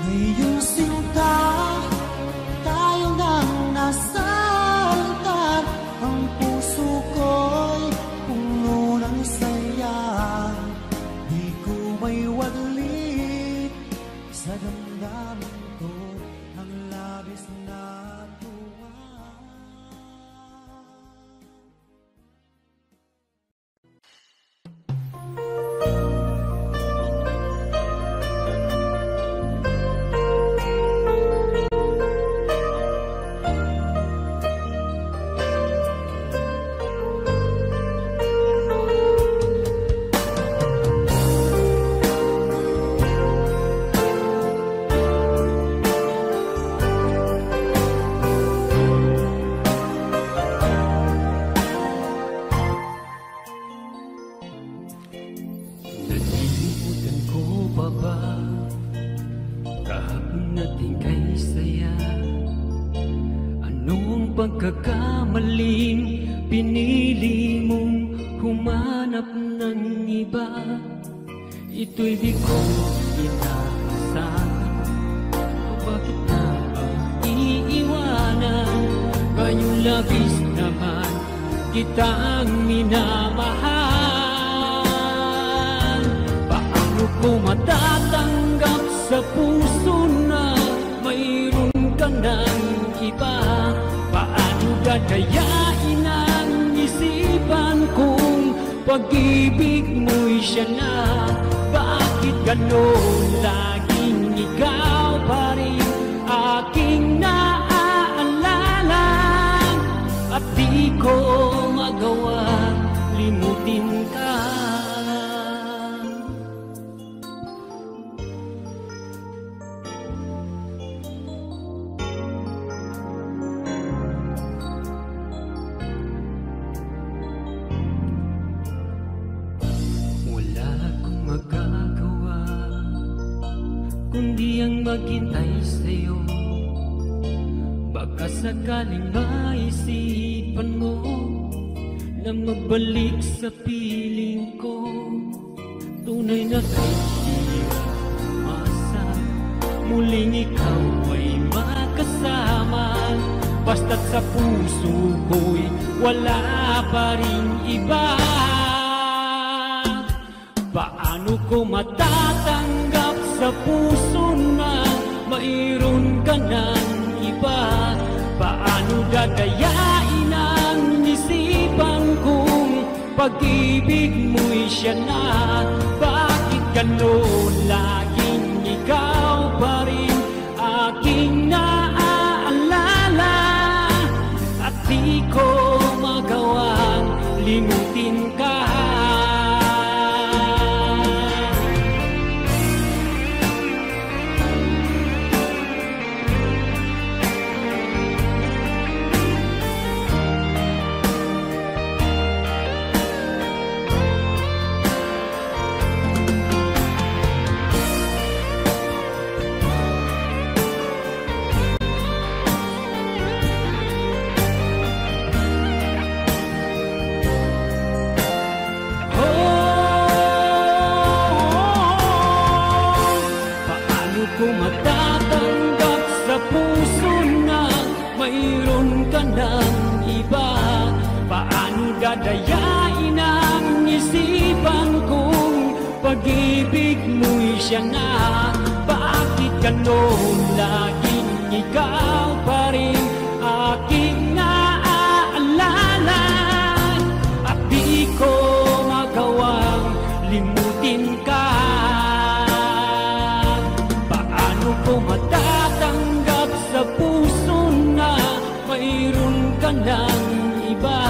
[SPEAKER 3] Ngayong sinta, tayo nang nasa altar, ang puso ko'y puno ng saya. Di ko may waglit sa damdamin ko ang labis na tuwa.
[SPEAKER 6] Pagkakamaling pinili mong humanap ng iba, ito'y di ko inaasahan. Bakit na ba iiwanan? Ngayong labis naman kitang minamahal. Paano ko matatanggap sa puso na mayroon ka ng iba? Paano gagayain ang isipan pag-ibig mo'y siya na. Bakit ganon laging ikaw pa rin aking naaalala, at di ko magawa limutin ka.
[SPEAKER 2] Kundi ang maghintay sa'yo. Baka sakaling maisipan mo na magbalik sa piling ko. Tunay na kaibigan, umasa muling ikaw ay makasama. Basta't sa puso ko'y wala pa rin iba. Paano ko matatanggap sa puso na mayroon ka ng iba? Paano dadayain ang isipan kong pag-ibig mo'y siya na? Bakit ganon laging ikaw pa rin aking naaalala, at di ko magawang limutin ka? Dadayain ang isipan kong pag-ibig mo'y siya na. Bakit ganon laging ikaw pa rin aking naaalala, at di ko magawang limutin ka? Paano ko matatanggap sa puso na mayroon ka ng iba?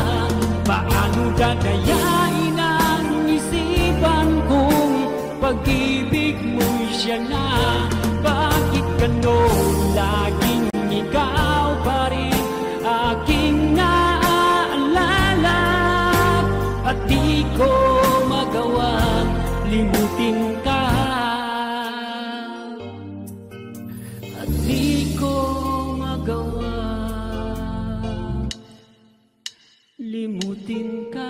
[SPEAKER 2] Paano dadayain ang isipan kong pag-ibig mo'y siya na? Bakit ganon laging ikaw pa rin aking naaalala, at di ko magawang limutin ka? At di ko magawang limutin ka.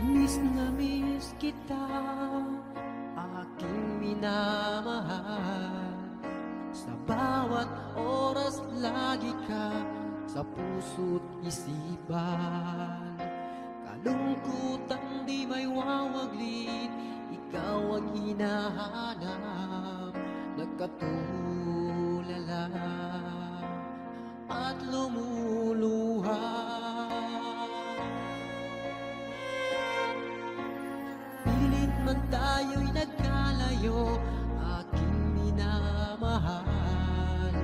[SPEAKER 3] Miss na miss kita, aking minamahal. Sa bawat oras lagi ka sa puso't isipan. Kalungkutan di may wawaglit, ikaw ang hinahanap. Nagkatulala at lumuluha. Man tayo'y nagkalayo, aking minamahal.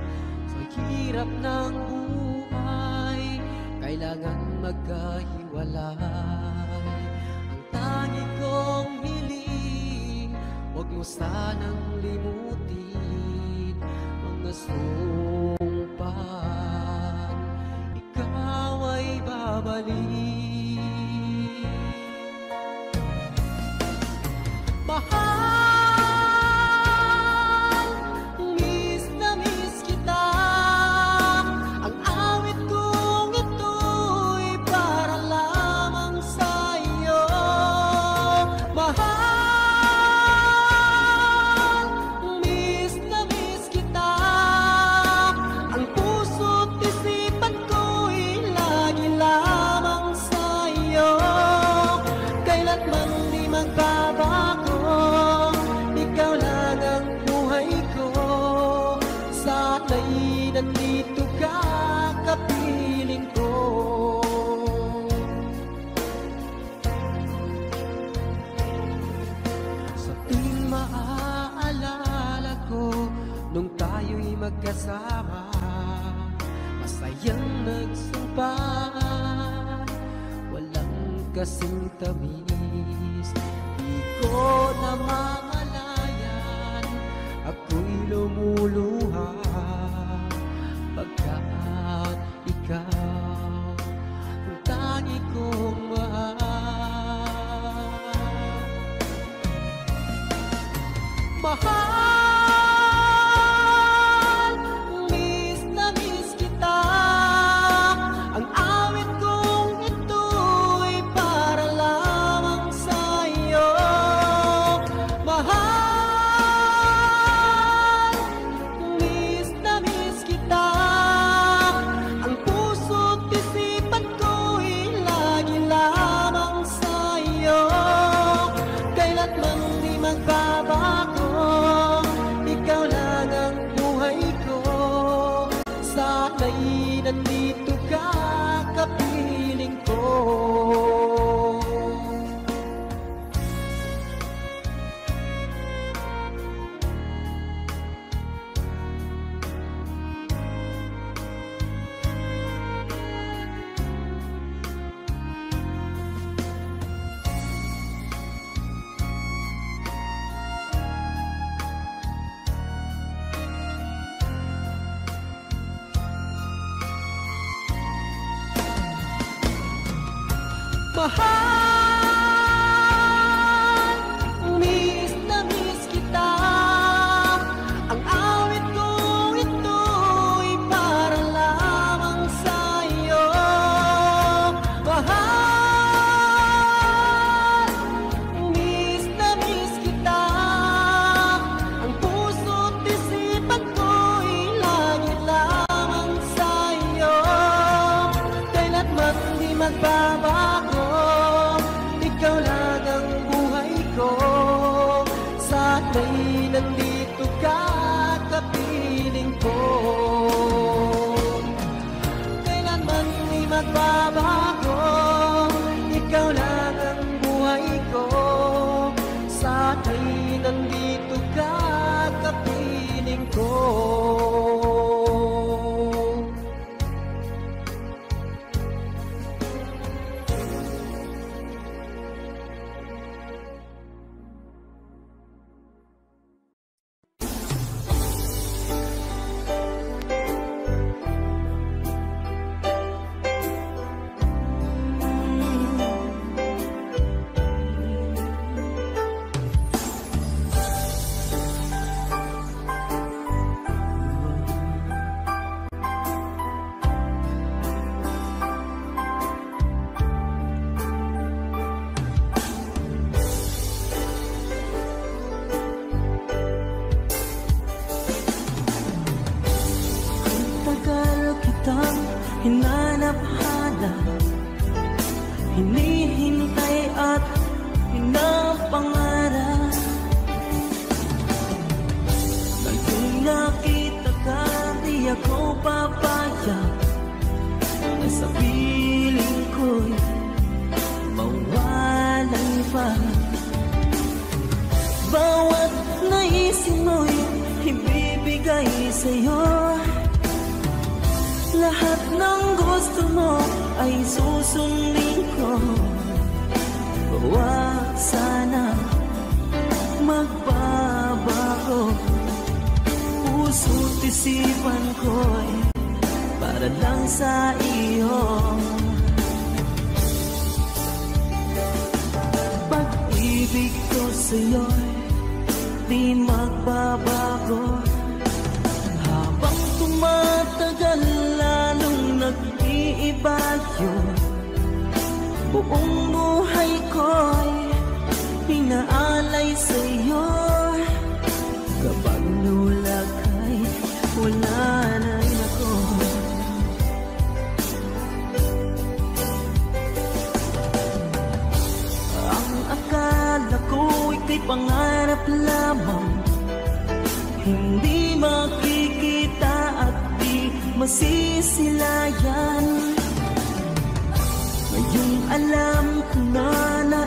[SPEAKER 3] Sa hirap ng buhay, kailangan magkahiwalay. Ang tangi kong hiling, huwag mo sanang limutin mga sumpaan, ikaw ay babalik. Sana'y nandito ka, kapiling ko. Sa tuwing maaalala ko, nung tayo'y magkasama, masayang nagsumpaan, walang kasing tamis. Di ko na mamalayan, ako'y lumuluha, pagkat ikaw ang tangi kong mahal. Mahal, miss na miss kita. Ang awit kong ito'y para lamang sa'yo. Mahal, miss na miss kita. Ang puso't isipan ko'y lagi lamang sa'yo. Kailanman di magbabago, ikaw lang ang buhay ko. Sana'y nandito ka, kapiling ko. Mahal, miss na miss kita. Ang awit kong ito'y para lamang sa'yo. Mahal, miss na miss kita. Ang puso't isipan ko'y lagi lamang sa'yo. Kailanman di magbabago, ikaw lang ang buhay ko. Sana'y nandito ka, kapiling ko. Kailanman di magbabago, ikaw lang ang buhay ko. Sana'y nandito ka, kapiling ko. Hinanap-hanap, hinihintay at pinapangarap. Nang nakita ka, di ako papayag na sa piling ko'y mawalan pa. Bawat naisin mo'y ibibigay sa'yo. Lahat ng gusto mo ay susundin ko. Huwag sana magbabago. Puso't isipan ko'y para lang sa iyo. Pag-ibig ko sa'yo'y di magbabago. Habang tumatagal, lalong nag-iiba yun. Buong buhay ko'y pinaalay sa'yo. Kapag nulag ay wala na ako. Ang akala ko ika'y pangarap lamang, hindi makikita at
[SPEAKER 7] masisilayan. Ngayong alam ko na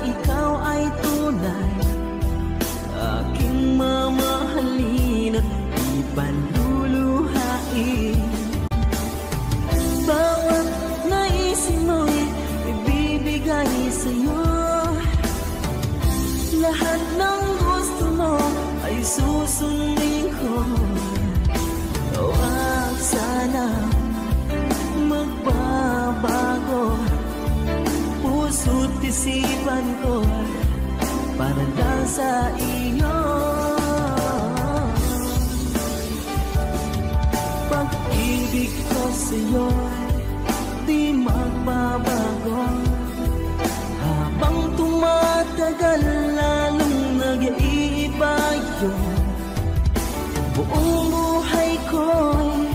[SPEAKER 7] ikaw ay tunay, aking mamahalin at ipanluluhain. Bawat naisin mo'y ibibigay sa'yo, lahat ng gusto mo ay susundin ko. Huwag sana magbabago puso't isipan ko para lang sa iyo. Pag-ibig ko sa'yo di magbabago, habang tumatagal lalong nag-iiba yun. Buong buhay ko'y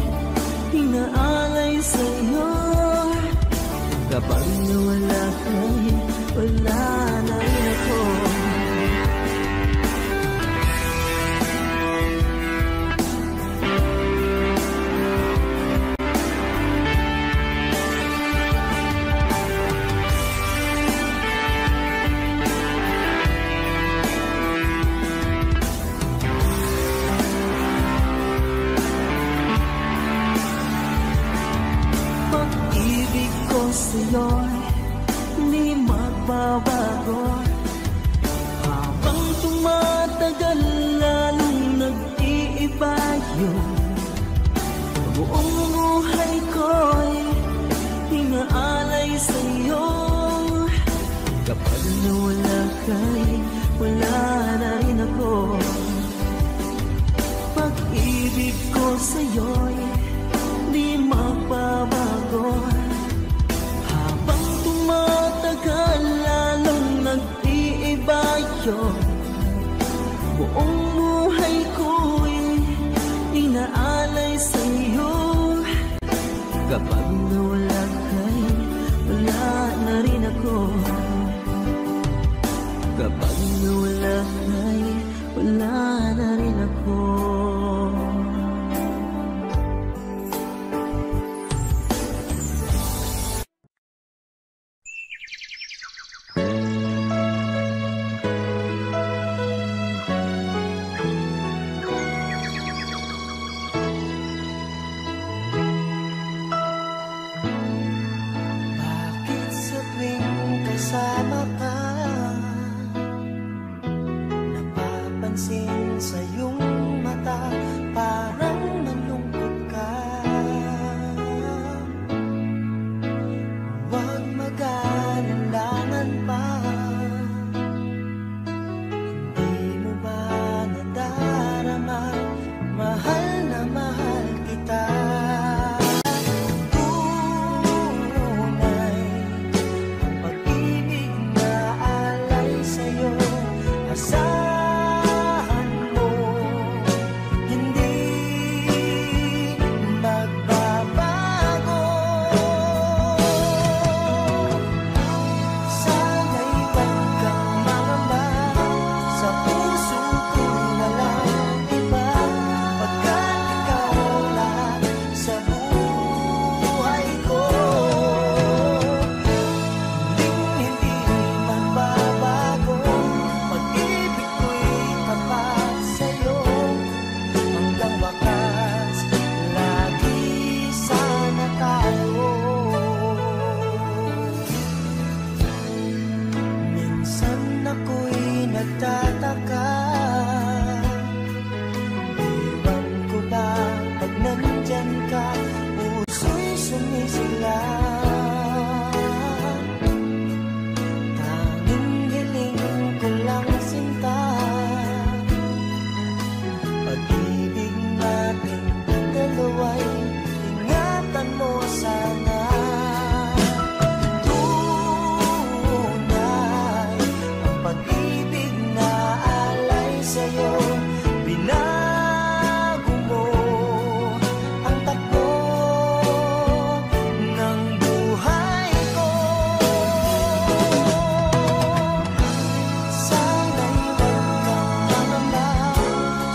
[SPEAKER 7] inaalay sa'yo, kapag nawala ka'y wala na ako. Sa'yo'y di magbabago, habang tumatagal lalong nag-iiba yun. Buong buhay ko'y inaalay sa'yo, kapag nawala ka'y wala na rin ako. Pag-ibig ko sa'yo'y di magbabago, matagal lalong nag-iiba yun. Buong buhay ko'y inaalay sa'yo, kapag nawala ka'y wala na rin ako. Kapag nawala ka'y wala na rin ako.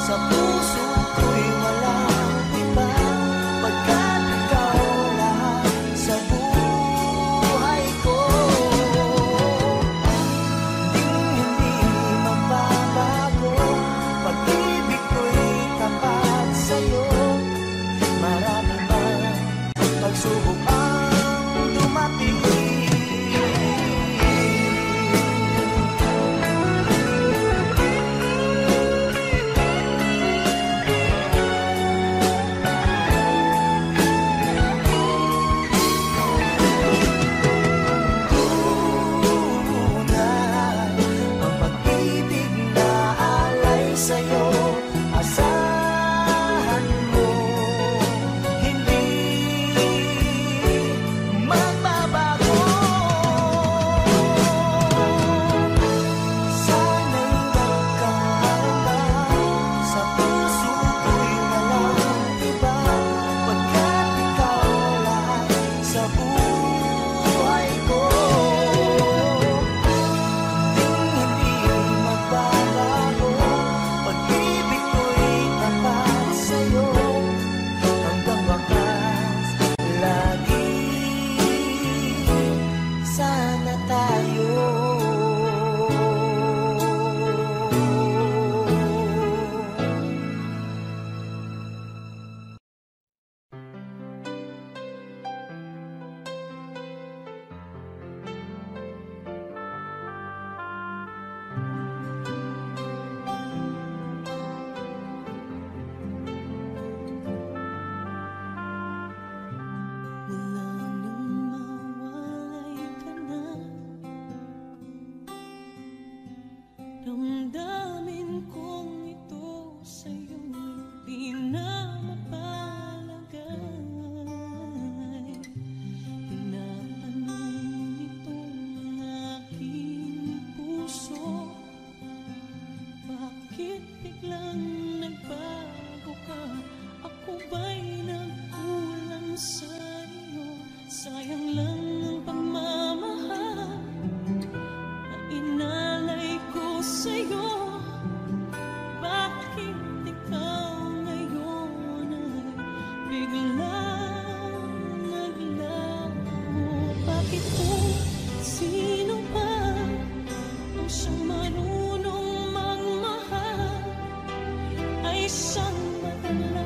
[SPEAKER 7] Sa puso ko'y wala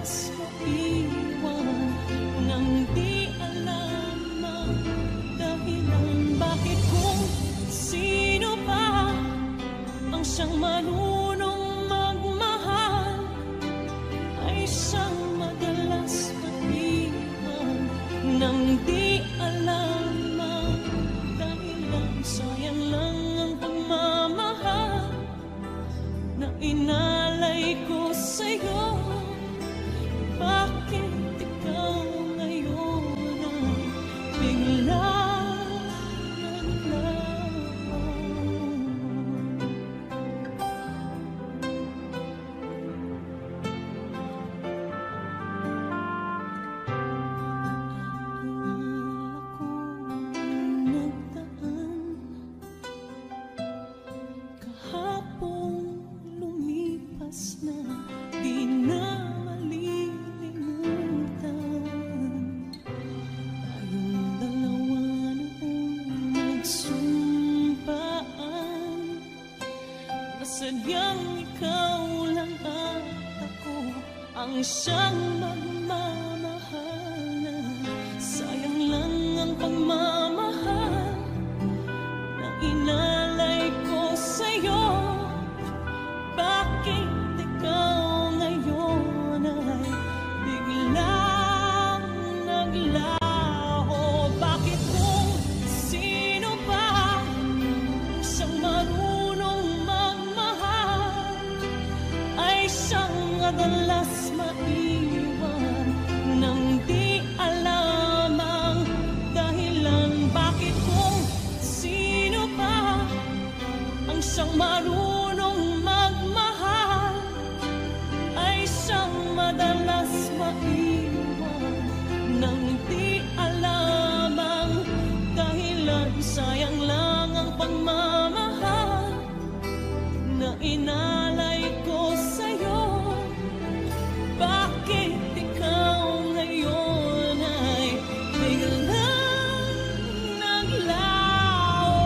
[SPEAKER 2] madalas maiwan nang di alam ang dahilan. Bakit kung sino pa ang siyang marunong magmahal ay siyang madalas maiwan nang di alam ang dahilan. Sayang lang ang pagmamahal na inalay ko sa'yo. Bakit ikaw ngayon ay bigla naglaho? Nagdaan kahapon lumipas na, di na malilimutan. Tayong dalawa noong nagsumpaan na sadyang ikaw lang at ako ang siyang magmamahalan. Sayang lang ang pagmamahal na inalay ko sa'yo. Bakit ikaw ngayon ay biglang naglaho? Bakit kung sino pa siyang marunong magmahal ay siyang madalas maiwan nang di alam ang dahilan? Bakit kung sino pa ang siyang marunong magmahal ay siyang madalas maiwan nang di alam ang dahilan? Sayang lang ang pagmamahal na inalay ko sa'yo. Bakit ikaw ngayon ay biglang naglaho?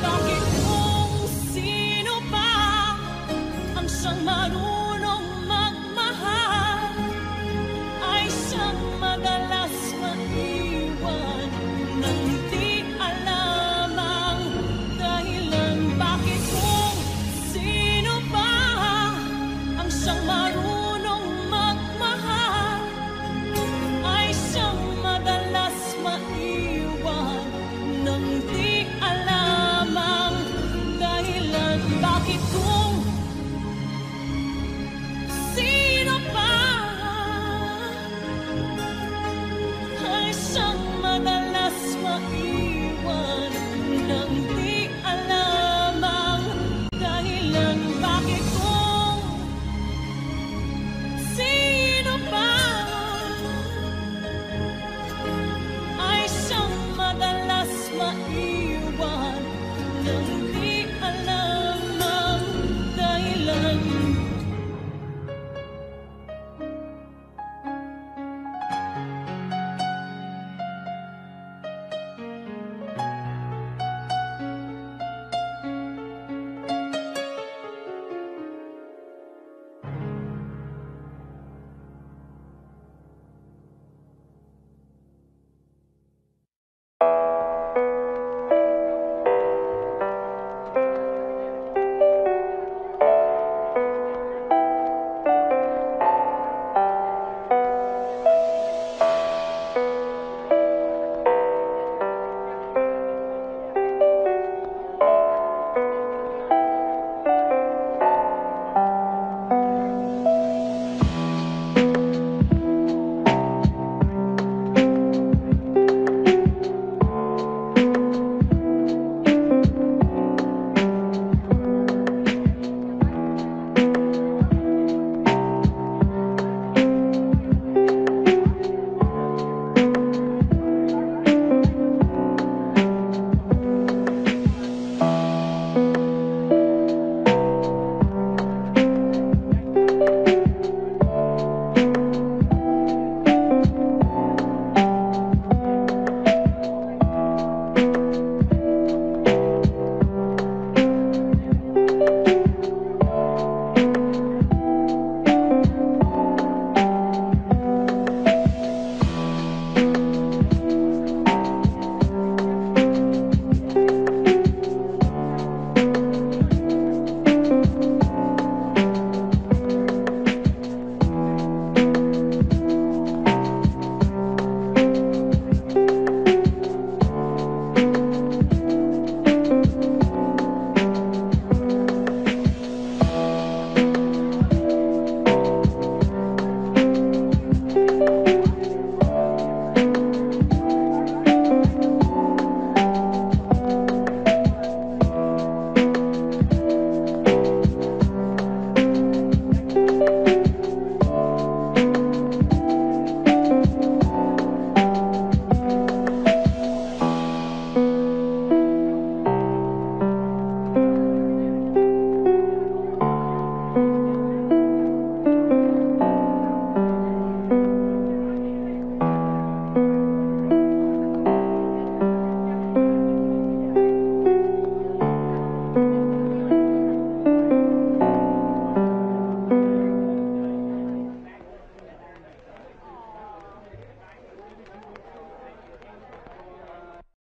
[SPEAKER 2] Bakit kung sino pa ang siyang marunong magmahal ay siyang madalas maiwan nang di alam ang dahilan? Bakit kung sino pa ang siyang marunong magmahal ay siyang madalas maiwan nang di alam ang dahilan? Bakit kung sino pa ay siyang madalas maiwan nang di alam ang dahilan? Bakit kung sino pa ay siyang madalas maiwan nang